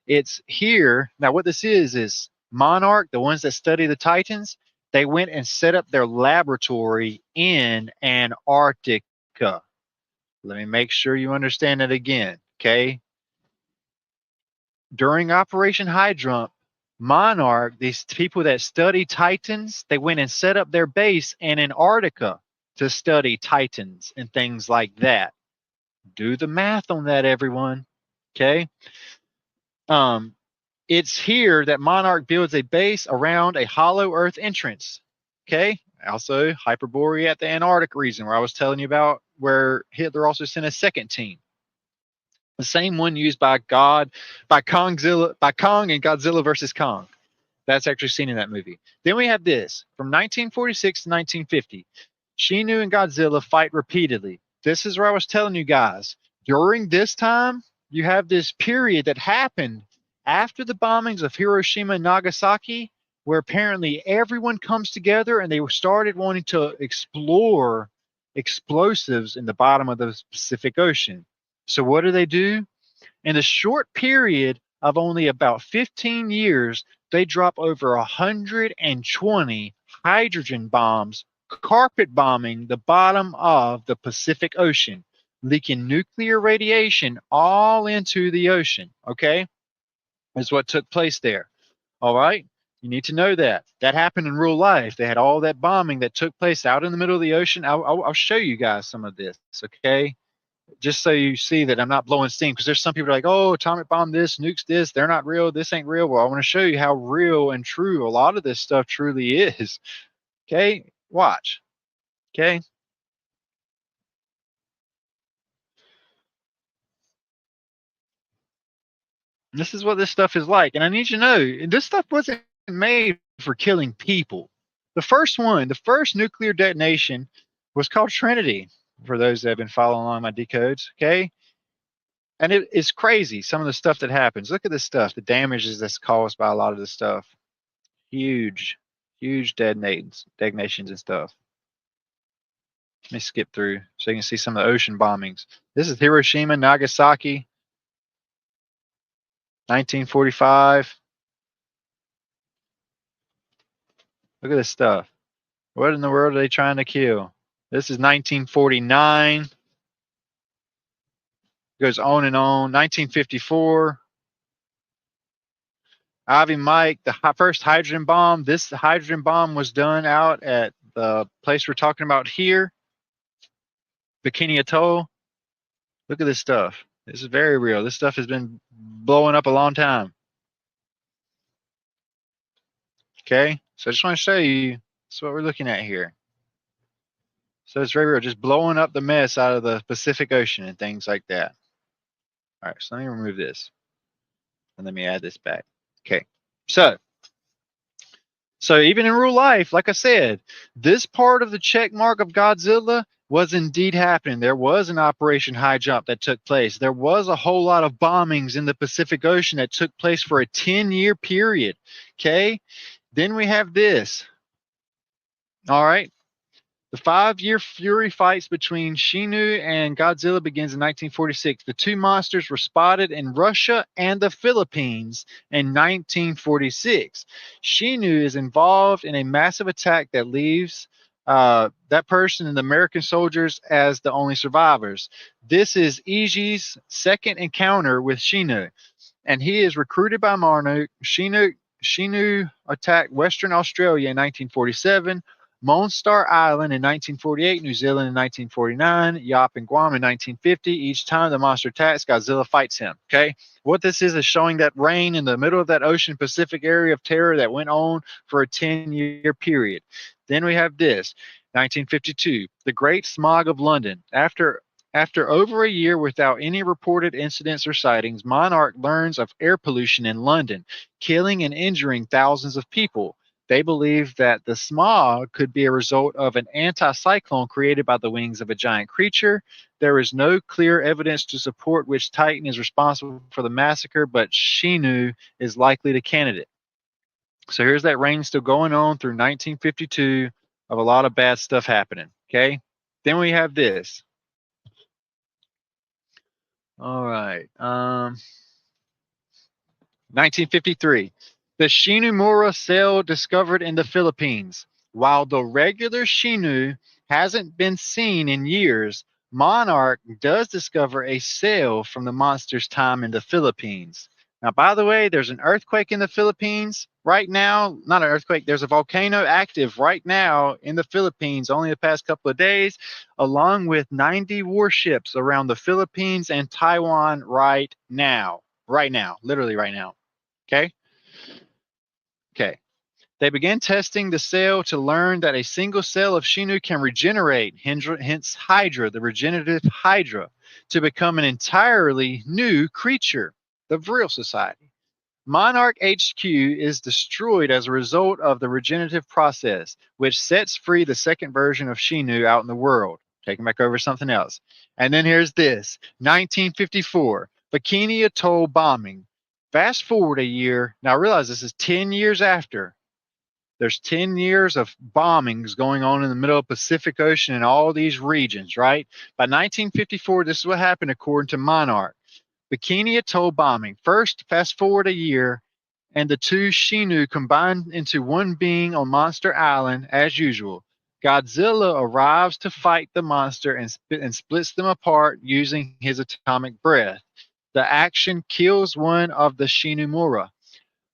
It's here now. What this is Monarch, the ones that study the Titans. They went and set up their laboratory in Antarctica. Let me make sure you understand it again, okay? During Operation High Jump, Monarch, these people that study Titans, they went and set up their base in Antarctica to study Titans and things like that. Do the math on that, everyone. Okay. Um, it's here that Monarch builds a base around a hollow Earth entrance. Okay. Also, Hyperborea at the Antarctic region, where I was telling you about, where Hitler also sent a second team. The same one used by Kong and Godzilla versus Kong. That's actually seen in that movie. Then we have this from 1946 to 1950. Shinu and Godzilla fight repeatedly. This is where I was telling you guys. During this time, you have this period that happened after the bombings of Hiroshima and Nagasaki, where apparently everyone comes together and they started wanting to explore explosives in the bottom of the Pacific Ocean. So, what do? In a short period of only about 15 years, they drop over 120 hydrogen bombs, carpet bombing the bottom of the Pacific Ocean, leaking nuclear radiation all into the ocean. Okay? Is what took place there. All right? You need to know that. That happened in real life. They had all that bombing that took place out in the middle of the ocean. I'll show you guys some of this. Okay? Just so you see that I'm not blowing steam, because there's some people like, oh, atomic bomb this, nukes this, they're not real, this ain't real. Well, I want to show you how real and true a lot of this stuff truly is. Okay, watch. Okay, this is what this stuff is like, and I need you to know this stuff wasn't made for killing people. The first nuclear detonation was called Trinity, for those that have been following along my decodes. Okay, and it's crazy some of the stuff that happens. Look at this stuff, the damages that's caused by a lot of this stuff. Huge, huge detonations and stuff. Let me skip through so you can see some of the ocean bombings. This is Hiroshima, Nagasaki, 1945. Look at this stuff. What in the world are they trying to kill? This is 1949. Goes on and on. 1954. Ivy Mike, the first hydrogen bomb. This hydrogen bomb was done out at the place we're talking about here, Bikini Atoll. Look at this stuff. This is very real. This stuff has been blowing up a long time. Okay, so I just want to show you that's what we're looking at here. So it's very real, just blowing up the mess out of the Pacific Ocean and things like that. All right, so let me remove this and let me add this back. Okay, so even in real life, like I said, this part of the check mark of Godzilla was indeed happening. There was an Operation High Jump that took place. There was a whole lot of bombings in the Pacific Ocean that took place for a 10-year period. Okay, then we have this. All right. The 5-year fury fights between Shinu and Godzilla begins in 1946. The two monsters were spotted in Russia and the Philippines in 1946. Shinu is involved in a massive attack that leaves that person and the American soldiers as the only survivors. This is Iji's second encounter with Shinu, and he is recruited by Marno. Shinu attacked Western Australia in 1947, Monstar Island in 1948, New Zealand in 1949, Yap and Guam in 1950. Each time the monster attacks, Godzilla fights him. Okay, what this is showing that reign in the middle of that Ocean Pacific area of terror that went on for a 10-year period. Then we have this, 1952, the Great Smog of London. After over a year without any reported incidents or sightings, Monarch learns of air pollution in London, killing and injuring thousands of people. They believe that the smog could be a result of an anticyclone created by the wings of a giant creature. There is no clear evidence to support which Titan is responsible for the massacre, but Shinu is likely the candidate. So here's that reign still going on through 1952 of a lot of bad stuff happening. Okay. Then we have this. All right. 1953. The Shinumura sail discovered in the Philippines. While the regular Shinu hasn't been seen in years, Monarch does discover a sail from the monster's time in the Philippines. Now, by the way, there's an earthquake in the Philippines right now. Not an earthquake, there's a volcano active right now in the Philippines only the past couple of days, along with 90 warships around the Philippines and Taiwan right now. Right now, literally right now. Okay? Okay. They began testing the cell to learn that a single cell of Shinu can regenerate, hence Hydra, the regenerative Hydra, to become an entirely new creature, the Vril Society. Monarch HQ is destroyed as a result of the regenerative process, which sets free the second version of Shinu out in the world. Taking back over something else. And then here's this 1954 Bikini Atoll bombing. Fast forward a year. Now realize this is 10 years after. There's 10 years of bombings going on in the middle of the Pacific Ocean in all these regions, right? By 1954, this is what happened according to Monarch. Bikini Atoll bombing. First, fast forward a year, and the two Shinu combined into one being on Monster Island as usual. Godzilla arrives to fight the monster and splits them apart using his atomic breath. The action kills one of the Shinumura,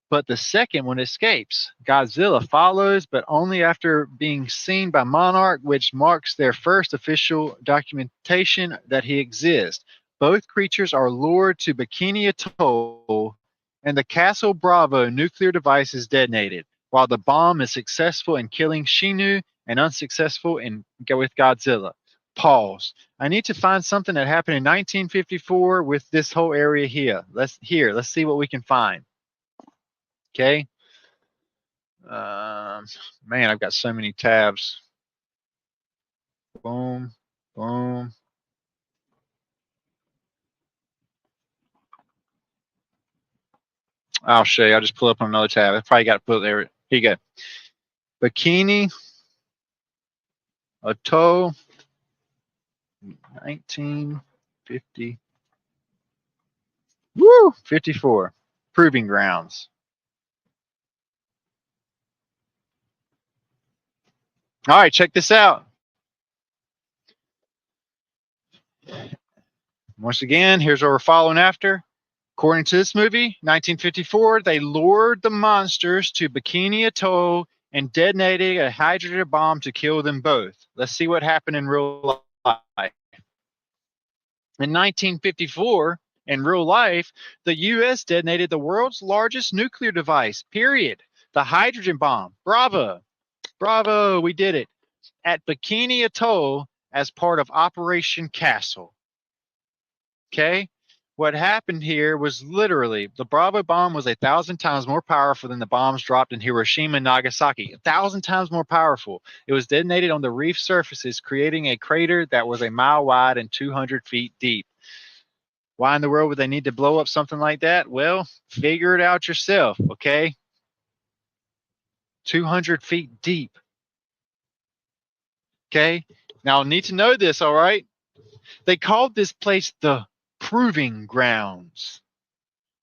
but the second one escapes. Godzilla follows, but only after being seen by Monarch, which marks their first official documentation that he exists. Both creatures are lured to Bikini Atoll, and the Castle Bravo nuclear device is detonated, while the bomb is successful in killing Shinu and unsuccessful in with Godzilla. Pause. I need to find something that happened in 1954 with this whole area here. Let's see what we can find. Okay. Man, I've got so many tabs. Boom, boom. I'll show you. I'll just pull up on another tab. I probably got to put it there. Here you go. Bikini Atoll, 1950. Woo! 54. Proving grounds. All right, check this out. Once again, here's what we're following after. According to this movie, 1954, they lured the monsters to Bikini Atoll and detonated a hydrogen bomb to kill them both. Let's see what happened in real life. In 1954, in real life, the U.S. detonated the world's largest nuclear device, period. The hydrogen bomb. Bravo. Bravo, we did it. At Bikini Atoll as part of Operation Castle. Okay? What happened here was literally the Bravo bomb was 1,000 times more powerful than the bombs dropped in Hiroshima and Nagasaki. 1,000 times more powerful. It was detonated on the reef surfaces, creating a crater that was a mile wide and 200 feet deep. Why in the world would they need to blow up something like that? Well, figure it out yourself, okay? 200 feet deep. Okay? Now, I need to know this, all right? They called this place the Proving Grounds.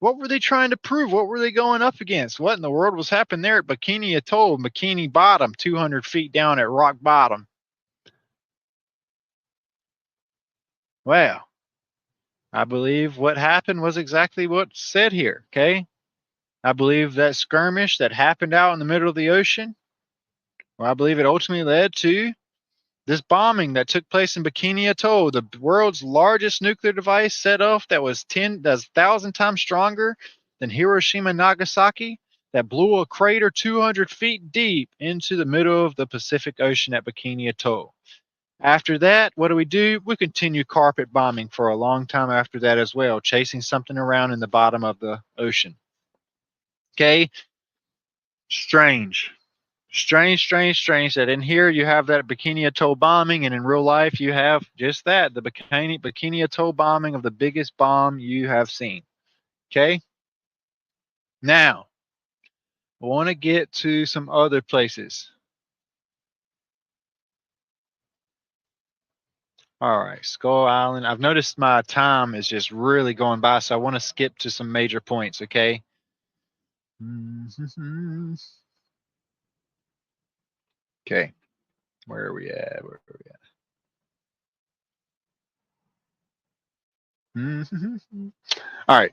What were they trying to prove? What were they going up against? What in the world was happening there at Bikini Atoll, Bikini Bottom, 200 feet down at rock bottom? Well, I believe what happened was exactly what's said here, okay? I believe that skirmish that happened out in the middle of the ocean, well, I believe it ultimately led to this bombing that took place in Bikini Atoll, the world's largest nuclear device set off that's 1,000 times stronger than Hiroshima and Nagasaki, that blew a crater 200 feet deep into the middle of the Pacific Ocean at Bikini Atoll. After that, what do? We continue carpet bombing for a long time after that as well, chasing something around in the bottom of the ocean. Okay? Strange. Strange that in here you have that Bikini Atoll bombing, and in real life you have just that, the Bikini Atoll bombing of the biggest bomb you have seen. Okay? Now, I want to get to some other places. All right, Skull Island. I've noticed my time is just really going by, so I want to skip to some major points, okay? Okay, where are we at? All right.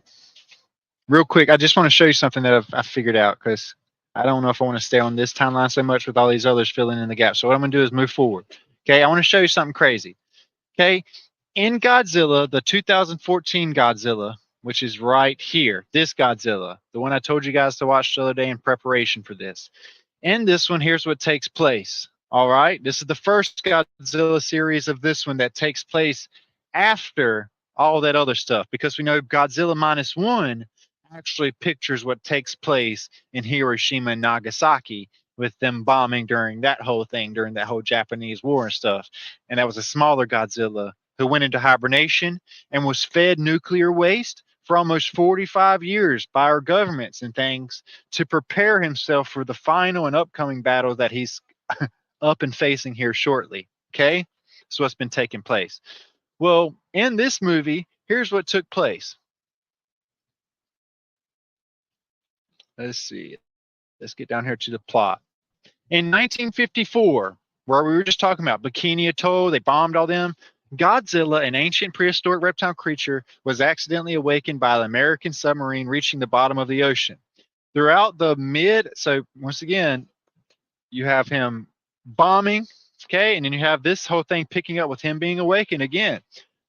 real quick, I just want to show you something that I figured out because I don't know if I want to stay on this timeline so much with all these others filling in the gaps. So what I'm going to do is move forward. Okay, I want to show you something crazy. Okay, in Godzilla, the 2014 Godzilla, which is right here, this Godzilla, the one I told you guys to watch the other day in preparation for this. In this one, here's what takes place. All right, this is the first Godzilla series of this one that takes place after all that other stuff because we know Godzilla minus one actually pictures what takes place in Hiroshima and Nagasaki with them bombing during that whole thing, during that whole Japanese war and stuff. And that was a smaller Godzilla who went into hibernation and was fed nuclear waste for almost 45 years by our governments and things to prepare himself for the final and upcoming battle that he's up and facing here shortly. Okay? So what's been taking place. Well, in this movie, here's what took place. Let's see. Let's get down here to the plot. In 1954, where we were just talking about Bikini Atoll, they bombed all them. Godzilla, an ancient prehistoric reptile creature, was accidentally awakened by an American submarine reaching the bottom of the ocean. Throughout the so once again, you have him bombing, okay, and then you have this whole thing picking up with him being awakened again.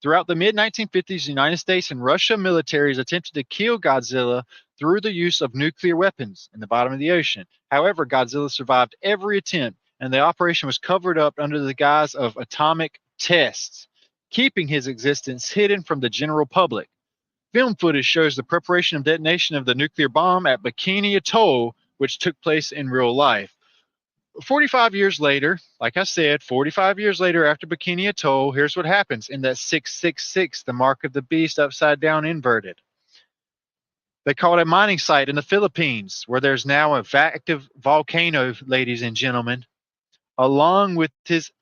Throughout the mid 1950s, the United States and Russia militaries attempted to kill Godzilla through the use of nuclear weapons in the bottom of the ocean. However, Godzilla survived every attempt, and the operation was covered up under the guise of atomic tests, keeping his existence hidden from the general public. Film footage shows the preparation of detonation of the nuclear bomb at Bikini Atoll, which took place in real life. 45 years later, like I said, 45 years later after Bikini Atoll, here's what happens in that 666, the mark of the beast upside down inverted. They call it a mining site in the Philippines where there's now an active volcano, ladies and gentlemen, along with his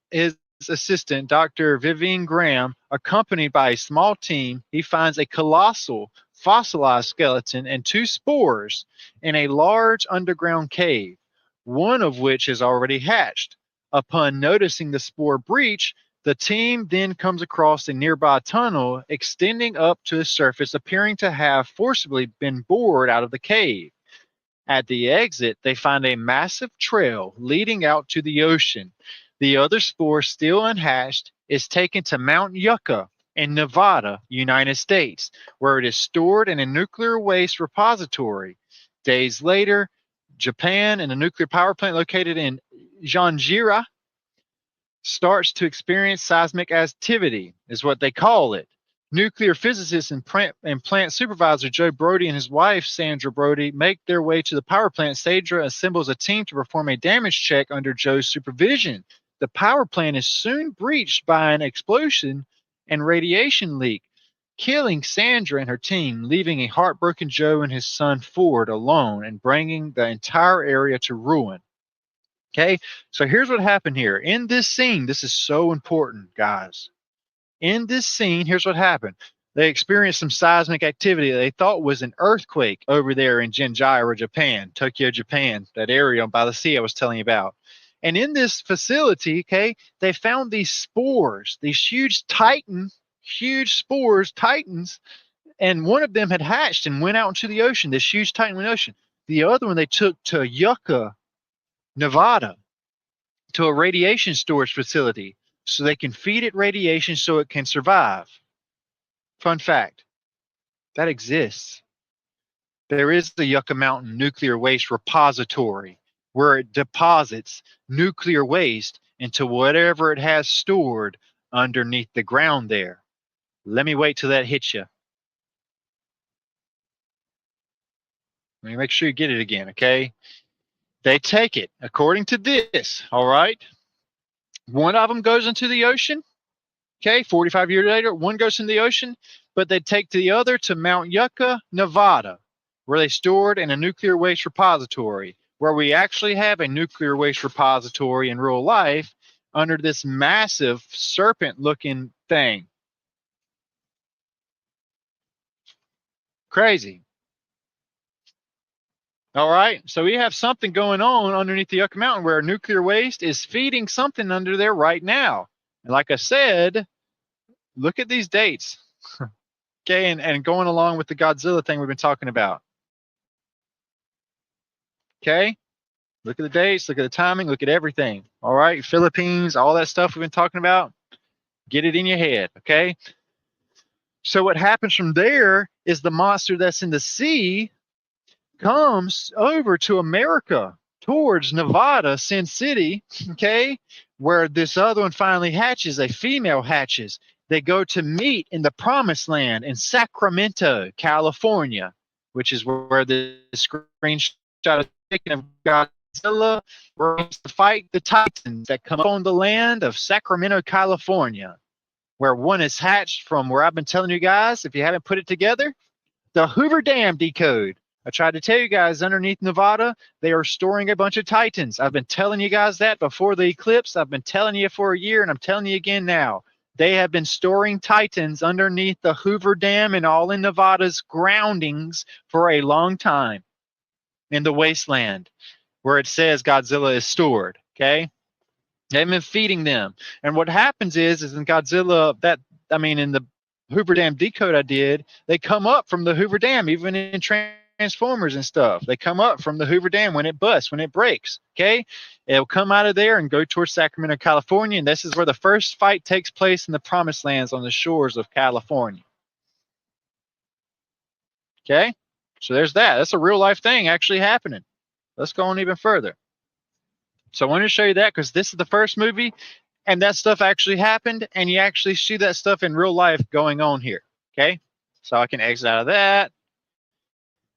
assistant, Dr. Vivian Graham, accompanied by a small team. He finds a colossal fossilized skeleton and two spores in a large underground cave, one of which is already hatched. Upon noticing the spore breach, the team then comes across a nearby tunnel extending up to the surface, appearing to have forcibly been bored out of the cave. At the exit, they find a massive trail leading out to the ocean. The other spore, still unhatched, is taken to Mount Yucca in Nevada, United States, where it is stored in a nuclear waste repository. Days later, Japan and a nuclear power plant located in Janjira starts to experience seismic activity, is what they call it. Nuclear physicist and plant supervisor Joe Brody and his wife, Sandra Brody, make their way to the power plant. Sandra assembles a team to perform a damage check under Joe's supervision. The power plant is soon breached by an explosion and radiation leak, killing Sandra and her team, leaving a heartbroken Joe and his son Ford alone and bringing the entire area to ruin. Okay, so here's what happened here. In this scene, this is so important, guys. In this scene, here's what happened. They experienced some seismic activity they thought was an earthquake over there in Genjira, Japan, Tokyo, Japan, that area by the sea I was telling you about. And in this facility, okay, they found these spores, these huge spores, titans, and one of them had hatched and went out into the ocean, this huge titan in the ocean. The other one they took to Yucca, Nevada, to a radiation storage facility so they can feed it radiation so it can survive. Fun fact, that exists. There is the Yucca Mountain Nuclear Waste Repository where it deposits nuclear waste into whatever it has stored underneath the ground there. Let me wait till that hits you. Let me make sure you get it again, okay? They take it, according to this, all right? One of them goes into the ocean. Okay, 45 years later, one goes in the ocean, but they take the other to Mount Yucca, Nevada, where they stored in a nuclear waste repository, where we actually have a nuclear waste repository in real life under this massive serpent-looking thing. Crazy. All right, so we have something going on underneath the Yucca Mountain where nuclear waste is feeding something under there right now. And like I said, look at these dates. Okay, and going along with the Godzilla thing we've been talking about. Okay? Look at the dates, look at the timing, look at everything. All right? Philippines, all that stuff we've been talking about, get it in your head. Okay? So what happens from there is the monster that's in the sea comes over to America towards Nevada, Sin City, okay, where this other one finally hatches, a female hatches. They go to meet in the promised land in Sacramento, California, which is where the screenshot is taken of Godzilla brings to fight the Titans that come up on the land of Sacramento, California, where one is hatched from where I've been telling you guys, if you haven't put it together, the Hoover Dam decode. I tried to tell you guys underneath Nevada, they are storing a bunch of Titans. I've been telling you guys that before the eclipse. I've been telling you for a year, and I'm telling you again now. They have been storing Titans underneath the Hoover Dam and all in Nevada's groundings for a long time in the wasteland where it says Godzilla is stored. Okay? They've been feeding them. And what happens is in Godzilla, in the Hoover Dam decode I did, they come up from the Hoover Dam, even in Transformers and stuff. They come up from the Hoover Dam when it busts, when it breaks. Okay? It'll come out of there and go towards Sacramento, California. And this is where the first fight takes place in the Promised Lands on the shores of California. Okay? So there's that. That's a real life thing actually happening. Let's go on even further. So I wanted to show you that because this is the first movie and that stuff actually happened and you actually see that stuff in real life going on here. Okay. So I can exit out of that.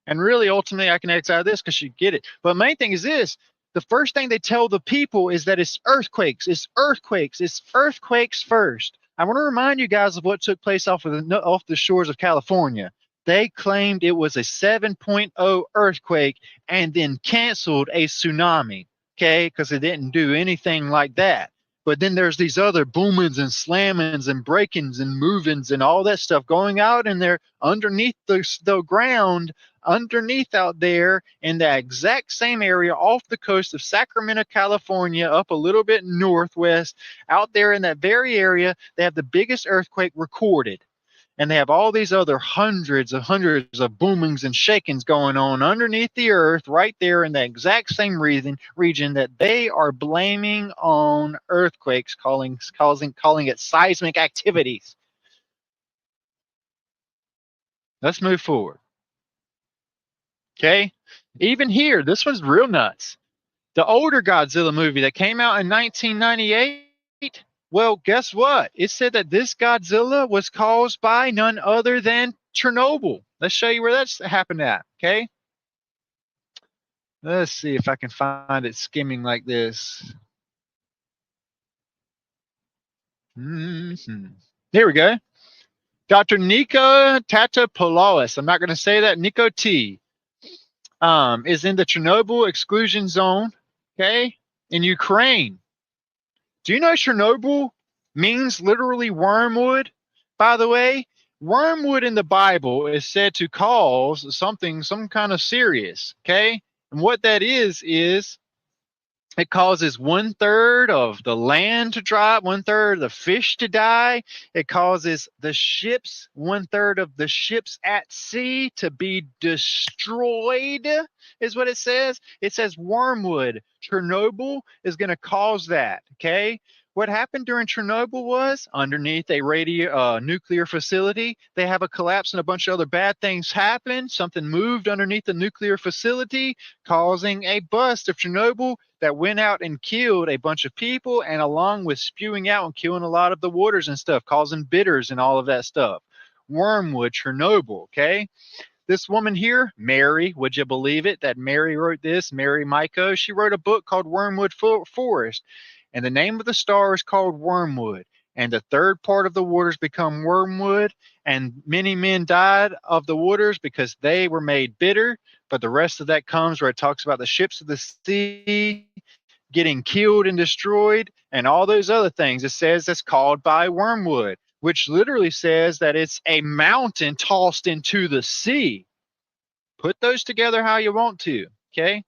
And really, ultimately, I can exit out of this because you get it. But the main thing is this. The first thing they tell the people is that it's earthquakes. It's earthquakes. It's earthquakes first. I want to remind you guys of what took place off the shores of California. They claimed it was a 7.0 earthquake and then canceled a tsunami. Okay, because it didn't do anything like that. But then there's these other boomings and slammings and breakings and movings and all that stuff going out in there underneath the ground, underneath out there in the exact same area off the coast of Sacramento, California, up a little bit northwest, out there in that very area, they have the biggest earthquake recorded. And they have all these other hundreds of boomings and shakings going on underneath the earth right there in the exact same region that they are blaming on earthquakes, calling it seismic activities. Let's move forward. Okay? Even here, this one's real nuts. The older Godzilla movie that came out in 1998, well, guess what? It said that this Godzilla was caused by none other than Chernobyl. Let's show you where that's happened at, okay? Let's see if I can find it skimming like this. Here we go. Dr. Nico Tatopoulos, I'm not going to say that, Nico T, is in the Chernobyl exclusion zone, okay, in Ukraine. Do you know Chernobyl means literally wormwood? By the way, wormwood in the Bible is said to cause some kind of serious, okay? And what that is it causes 1/3 of the land to dry up, 1/3 of the fish to die. It causes the ships, 1/3 of the ships at sea to be destroyed, is what it says. It says wormwood. Chernobyl is going to cause that, okay? What happened during Chernobyl was underneath a nuclear facility, they have a collapse and a bunch of other bad things happened. Something moved underneath the nuclear facility, causing a bust of Chernobyl that went out and killed a bunch of people, and along with spewing out and killing a lot of the waters and stuff, causing bitters and all of that stuff. Wormwood, Chernobyl, okay? This woman here, Mary, would you believe it that Mary wrote this? Mary Myko, she wrote a book called Wormwood Forest. And the name of the star is called Wormwood. And the third part of the waters become wormwood. And many men died of the waters because they were made bitter. But the rest of that comes where it talks about the ships of the sea getting killed and destroyed and all those other things. It says it's called by wormwood, which literally says that it's a mountain tossed into the sea. Put those together how you want to, okay?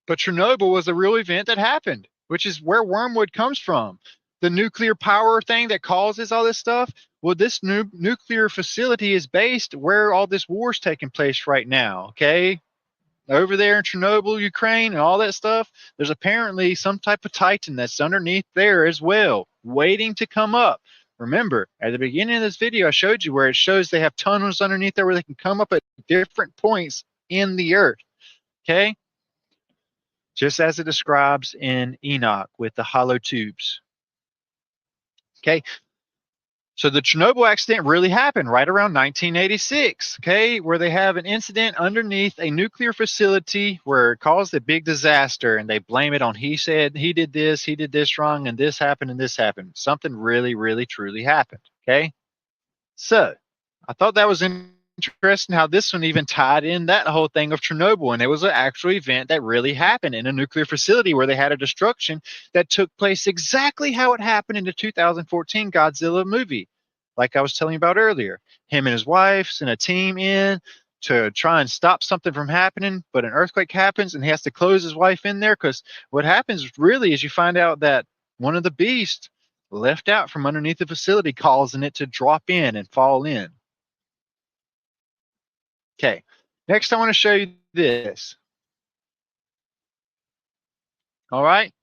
But Chernobyl was a real event that happened, which is where wormwood comes from. The nuclear power thing that causes all this stuff. Well, this nuclear facility is based where all this war is taking place right now, okay? over there in Chernobyl, Ukraine, and all that stuff, there's apparently some type of Titan that's underneath there as well, waiting to come up. Remember, at the beginning of this video, I showed you where it shows they have tunnels underneath there where they can come up at different points in the earth. Okay? Just as it describes in Enoch with the hollow tubes. Okay? So the Chernobyl accident really happened right around 1986, okay, where they have an incident underneath a nuclear facility where it caused a big disaster, and they blame it on he said he did this wrong, and this happened and this happened. Something really, really, truly happened, okay? So I thought that was interesting how this one even tied in that whole thing of Chernobyl, and it was an actual event that really happened in a nuclear facility where they had a destruction that took place exactly how it happened in the 2014 Godzilla movie. Like I was telling you about earlier, him and his wife sent a team in to try and stop something from happening, but an earthquake happens and he has to close his wife in there, because what happens really is you find out that one of the beasts left out from underneath the facility, causing it to drop in and fall in. Okay, next I want to show you this. All right.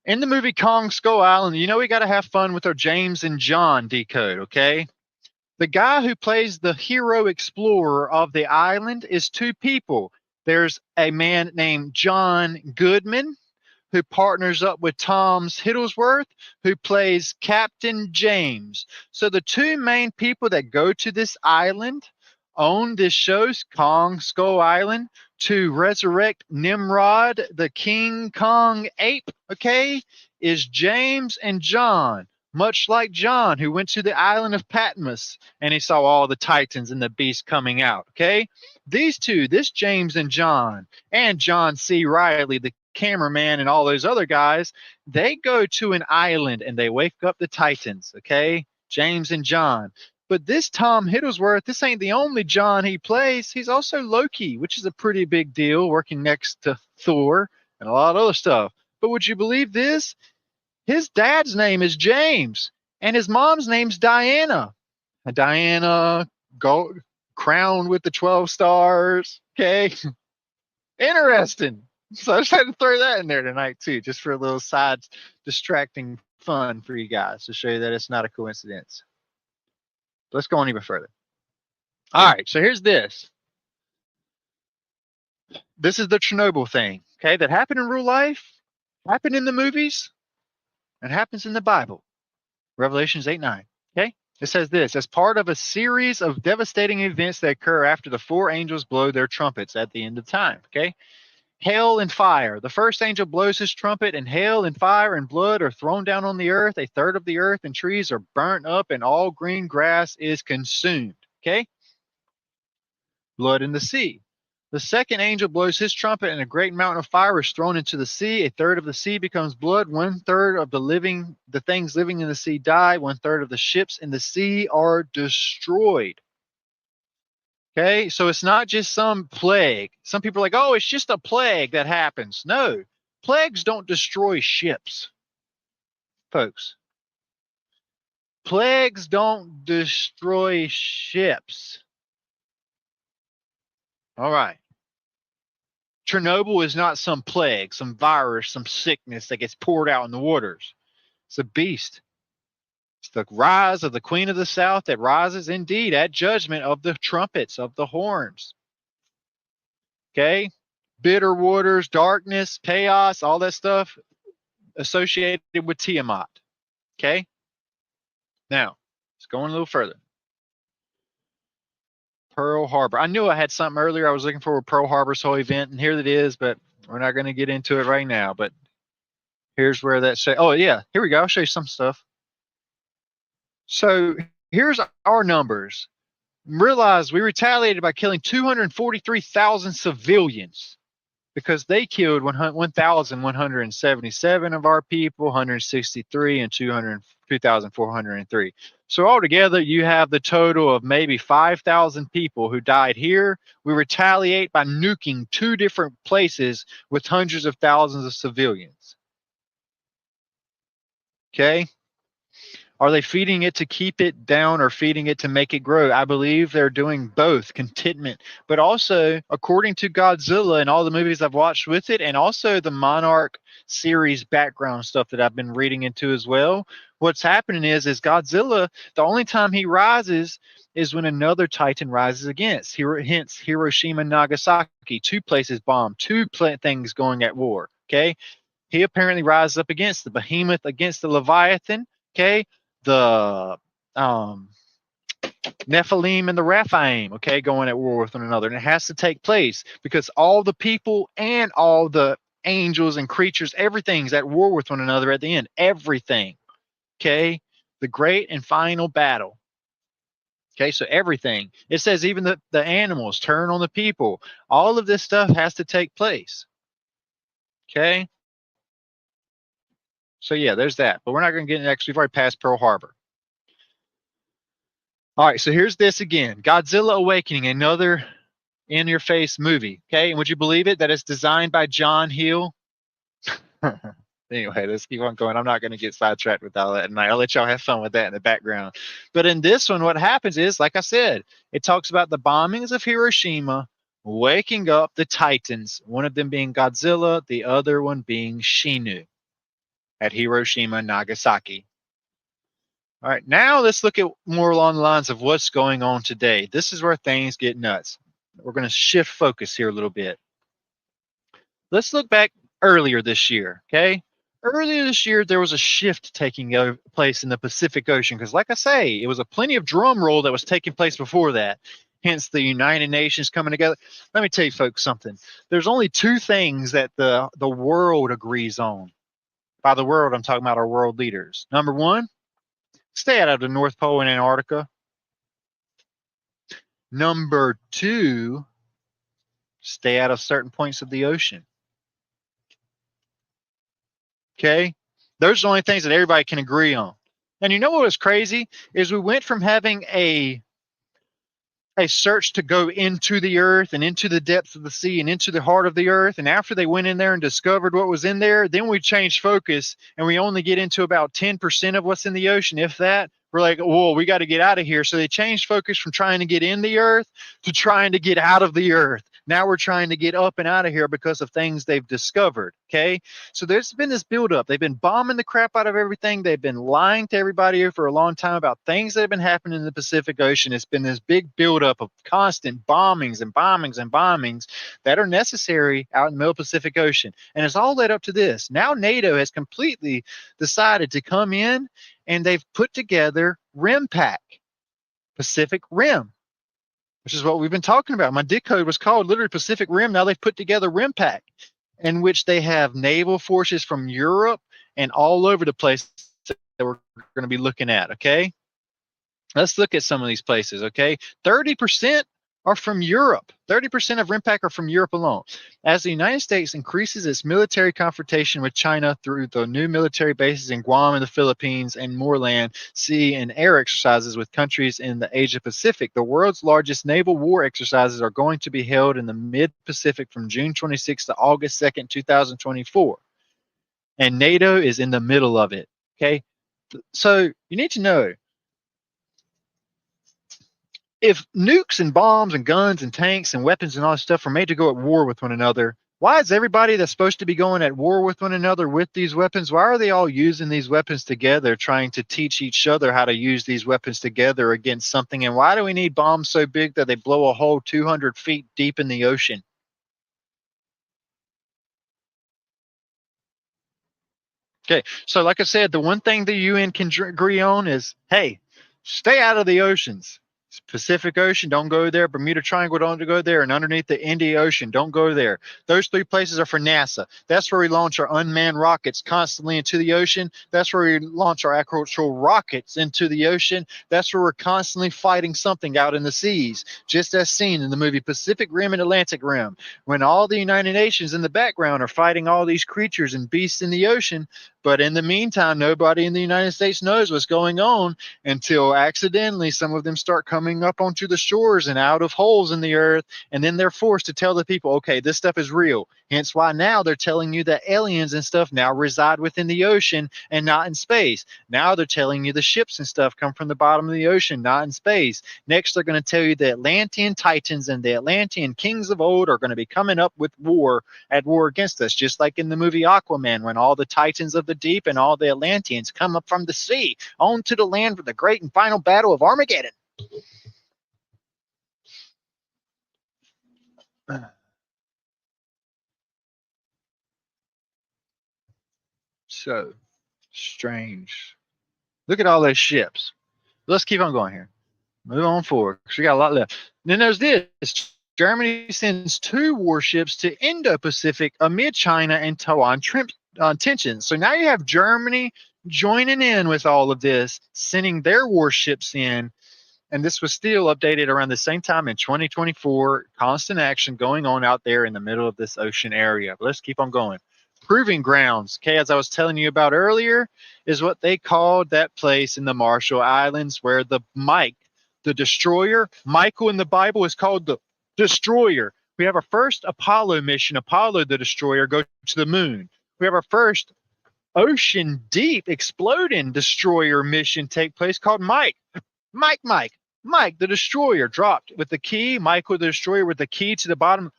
In the movie Kong Skull Island, you know we got to have fun with our James and John decode, okay? The guy who plays the hero explorer of the island is two people. There's a man named John Goodman, who partners up with Tom Hiddlesworth, who plays Captain James. So the two main people that go to this island on this show's Kong Skull Island to resurrect Nimrod, the King Kong ape, okay, is James and John. Much like John, who went to the island of Patmos and he saw all the titans and the beasts coming out, okay? These two, this James and John C. Riley, the cameraman, and all those other guys, they go to an island and they wake up the titans, okay? James and John. But this Tom Hiddlesworth, this ain't the only John he plays. He's also Loki, which is a pretty big deal, working next to Thor and a lot of other stuff. But would you believe this? His dad's name is James, and his mom's name's Diana. Diana, gold, crowned with the 12 stars. Okay. Interesting. So I just had to throw that in there tonight, too, just for a little side distracting fun for you guys to show you that it's not a coincidence. Let's go on even further. All right, so here's this. This is the Chernobyl thing, okay, that happened in real life, happened in the movies, and happens in the Bible. Revelations 8:9. Okay? It says this: as part of a series of devastating events that occur after the four angels blow their trumpets at the end of time. Okay? Hail and fire. The first angel blows his trumpet, and hail and fire and blood are thrown down on the earth. A third of the earth and trees are burnt up, and all green grass is consumed. Okay? Blood in the sea. The second angel blows his trumpet, and a great mountain of fire is thrown into the sea. A third of the sea becomes blood. 1/3 of the things living in the sea die. 1/3 of the ships in the sea are destroyed. Okay, so it's not just some plague. Some people are like, oh, it's just a plague that happens. No, plagues don't destroy ships, folks. Plagues don't destroy ships. All right. Chernobyl is not some plague, some virus, some sickness that gets poured out in the waters. It's a beast. It's the rise of the Queen of the South that rises indeed at judgment of the trumpets, of the horns. Okay? Bitter waters, darkness, chaos, all that stuff associated with Tiamat. Okay? Now, let's go on a little further. Pearl Harbor. I knew I had something earlier I was looking for with Pearl Harbor's whole event, and here it is, but we're not going to get into it right now. But here's where that say. Oh, yeah, here we go. I'll show you some stuff. So here's our numbers. Realize we retaliated by killing 243,000 civilians because they killed 1,177 of our people, 163 and 2,403. So altogether, you have the total of maybe 5,000 people who died here. We retaliate by nuking two different places with hundreds of thousands of civilians. Okay? Are they feeding it to keep it down or feeding it to make it grow? I believe they're doing both, contentment. But also, according to Godzilla and all the movies I've watched with it, and also the Monarch series background stuff that I've been reading into as well, what's happening is Godzilla, the only time he rises is when another Titan rises against. Hence, Hiroshima and Nagasaki, two places bombed, things going at war. Okay, he apparently rises up against the behemoth, against the leviathan. Okay, the um, Nephilim and the Raphaim. Okay, going at war with one another, and it has to take place because all the people and all the angels and creatures, everything's at war with one another at the end. Everything. Okay, the great and final battle. Okay, so everything. It says even the animals turn on the people. All of this stuff has to take place. Okay? So yeah, there's that. But we're not going to get into that because we've already passed Pearl Harbor. All right, so here's this again. Godzilla Awakening, another in-your-face movie. Okay, and would you believe it that it's designed by John Hill? Anyway, let's keep on going. I'm not going to get sidetracked with all that tonight. I'll let y'all have fun with that in the background. But in this one, what happens is, like I said, it talks about the bombings of Hiroshima, waking up the Titans, one of them being Godzilla, the other one being Shinu at Hiroshima and Nagasaki. All right, now let's look at more along the lines of what's going on today. This is where things get nuts. We're going to shift focus here a little bit. Let's look back earlier this year, okay? Earlier this year, there was a shift taking place in the Pacific Ocean because, like I say, it was a plenty of drum roll that was taking place before that. Hence, the United Nations coming together. Let me tell you, folks, something. There's only two things that the world agrees on. By the world, I'm talking about our world leaders. Number one, stay out of the North Pole and Antarctica. Number two, stay out of certain points of the ocean. Okay? Those are the only things that everybody can agree on. And you know what was crazy is we went from having a search to go into the earth and into the depths of the sea and into the heart of the earth. And after they went in there and discovered what was in there, then we changed focus and we only get into about 10% of what's in the ocean. If that, we're like, whoa, we got to get out of here. So they changed focus from trying to get in the earth to trying to get out of the earth. Now we're trying to get up and out of here because of things they've discovered. Okay. So there's been this buildup. They've been bombing the crap out of everything. They've been lying to everybody here for a long time about things that have been happening in the Pacific Ocean. It's been this big buildup of constant bombings and bombings and bombings that are necessary out in the middle Pacific Ocean. And it's all led up to this. Now NATO has completely decided to come in and they've put together RIMPAC, Pacific Rim, which is what we've been talking about. My dig code was called literally Pacific Rim. Now they've put together RIMPAC, in which they have naval forces from Europe and all over the place that we're going to be looking at, okay? Let's look at some of these places, okay? 30% are from Europe. 30% of RIMPAC are from Europe alone. As the United States increases its military confrontation with China through the new military bases in Guam and the Philippines and more land, sea, and air exercises with countries in the Asia Pacific, the world's largest naval war exercises are going to be held in the mid-Pacific from June 26 to August 2nd, 2024. And NATO is in the middle of it, okay? So you need to know, if nukes and bombs and guns and tanks and weapons and all this stuff are made to go at war with one another, why is everybody that's supposed to be going at war with one another with these weapons, why are they all using these weapons together, trying to teach each other how to use these weapons together against something? And why do we need bombs so big that they blow a hole 200 feet deep in the ocean? Okay, so like I said, the one thing the UN can agree on is, hey, stay out of the oceans. Pacific Ocean, don't go there. Bermuda Triangle, don't go there. And underneath the Indian Ocean, don't go there. Those three places are for NASA. That's where we launch our unmanned rockets constantly into the ocean. That's where we launch our agricultural rockets into the ocean. That's where we're constantly fighting something out in the seas, just as seen in the movie Pacific Rim and Atlantic Rim. When all the United Nations in the background are fighting all these creatures and beasts in the ocean, But in the meantime, nobody in the United States knows what's going on until accidentally some of them start coming up onto the shores and out of holes in the earth. And then they're forced to tell the people, okay, this stuff is real. Hence why now they're telling you that aliens and stuff now reside within the ocean and not in space. Now they're telling you the ships and stuff come from the bottom of the ocean, not in space. Next, they're going to tell you the Atlantean Titans and the Atlantean kings of old are going to be coming up with at war against us, just like in the movie Aquaman, when all the Titans of the deep and all the Atlanteans come up from the sea onto the land for the great and final battle of Armageddon. So strange. Look at all those ships. Let's keep on going here. Move on forward, because we got a lot left. Then there's this. Germany sends 2 warships to Indo-Pacific amid China and Taiwan tensions. So now you have Germany joining in with all of this, sending their warships in. And this was still updated around the same time in 2024. Constant action going on out there in the middle of this ocean area. But let's keep on going. Proving grounds, okay, as I was telling you about earlier, is what they called that place in the Marshall Islands where the destroyer, Michael in the Bible is called the destroyer. We have our first Apollo mission, Apollo the destroyer, go to the moon. We have our first ocean deep exploding destroyer mission take place called Mike the destroyer dropped with the key. Michael the destroyer with the key to the bottom.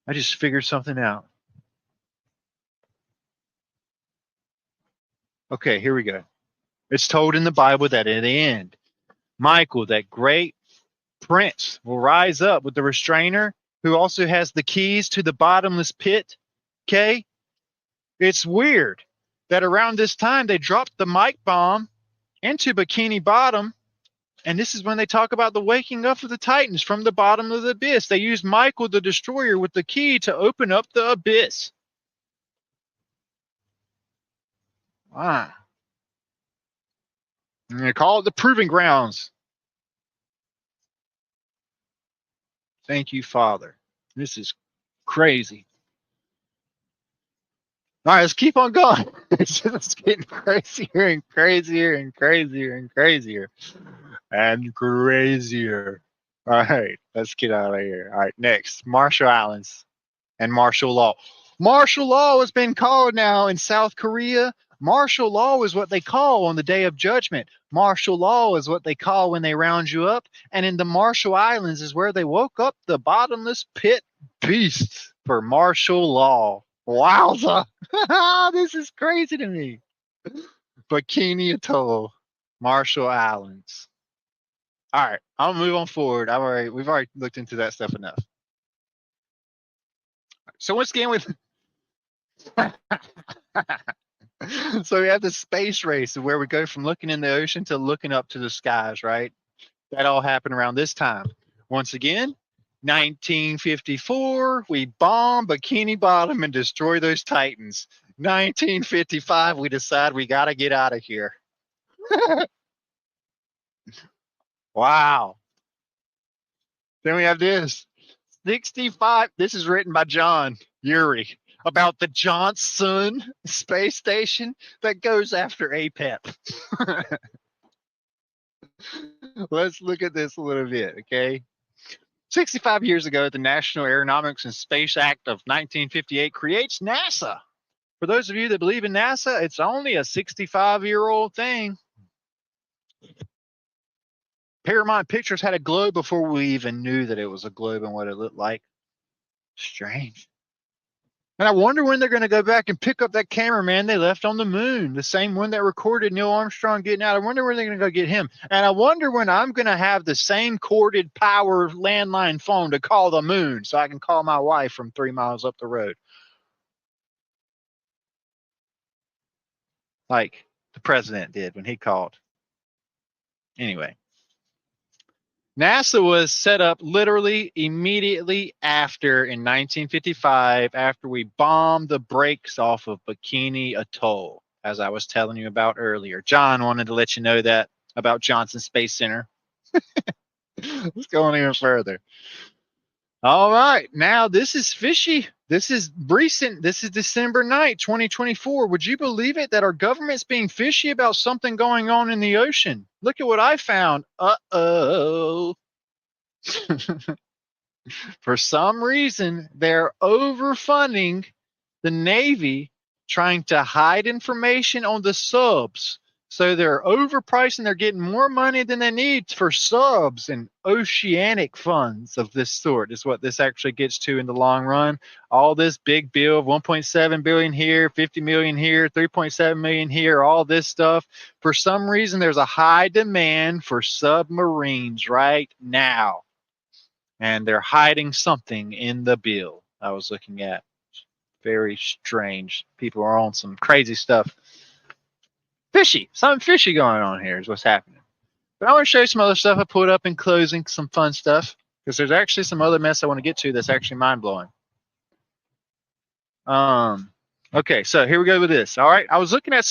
I just figured something out. Okay, here we go. It's told in the Bible that in the end, Michael, that great prince, will rise up with the restrainer who also has the keys to the bottomless pit. Okay? It's weird that around this time they dropped the Mike bomb into Bikini Bottom. And this is when they talk about the waking up of the Titans from the bottom of the abyss. They used Michael the Destroyer with the key to open up the abyss. Ah. And they call it the Proving Grounds. Thank you, Father. This is crazy. All right, let's keep on going. It's just getting crazier and crazier and crazier and crazier and crazier. All right, let's get out of here. All right, next, Marshall Islands and martial law. Martial law has been called now in South Korea. Martial law is what they call on the Day of Judgment. Martial law is what they call when they round you up. And in the Marshall Islands is where they woke up the bottomless pit beasts for martial law. Wowza. This is crazy to me. Bikini Atoll, Marshall Islands. All right, I'll move on forward. We've already looked into that stuff enough. So once again with so we have the space race where we go from looking in the ocean to looking up to the skies, right? That all happened around this time. Once again, 1954, we bomb Bikini Bottom and destroy those Titans. 1955, we decide we got to get out of here. Wow. Then we have this. 65. This is written by John Urey about the Johnson space station that goes after APEP. Let's look at this a little bit, okay? 65 years ago, the National Aeronautics and Space Act of 1958 creates NASA. For those of you that believe in NASA, it's only a 65-year-old thing. Paramount Pictures had a globe before we even knew that it was a globe and what it looked like. Strange. And I wonder when they're going to go back and pick up that cameraman they left on the moon, the same one that recorded Neil Armstrong getting out. I wonder when they're going to go get him. And I wonder when I'm going to have the same corded power landline phone to call the moon so I can call my wife from 3 miles up the road. Like the president did when he called. Anyway. NASA was set up literally immediately after, in 1955, after we bombed the brakes off of Bikini Atoll, as I was telling you about earlier. John wanted to let you know that about Johnson Space Center. Let's go on even further. All right, now this is fishy. This is recent. This is December 9th, 2024. Would you believe it that our government's being fishy about something going on in the ocean? Look at what I found. Uh-oh. For some reason, they're overfunding the Navy, trying to hide information on the subs. So they're overpricing, they're getting more money than they need for subs and oceanic funds of this sort, is what this actually gets to in the long run. All this big bill, 1.7 billion here, 50 million here, 3.7 million here, all this stuff. For some reason, there's a high demand for submarines right now. And they're hiding something in the bill I was looking at. Very strange. People are on some crazy stuff. Fishy. Something fishy going on here is what's happening. But I want to show you some other stuff I put up in closing, some fun stuff, because there's actually some other mess I want to get to that's actually mind-blowing. Okay, so here we go with this. All right, I was looking at some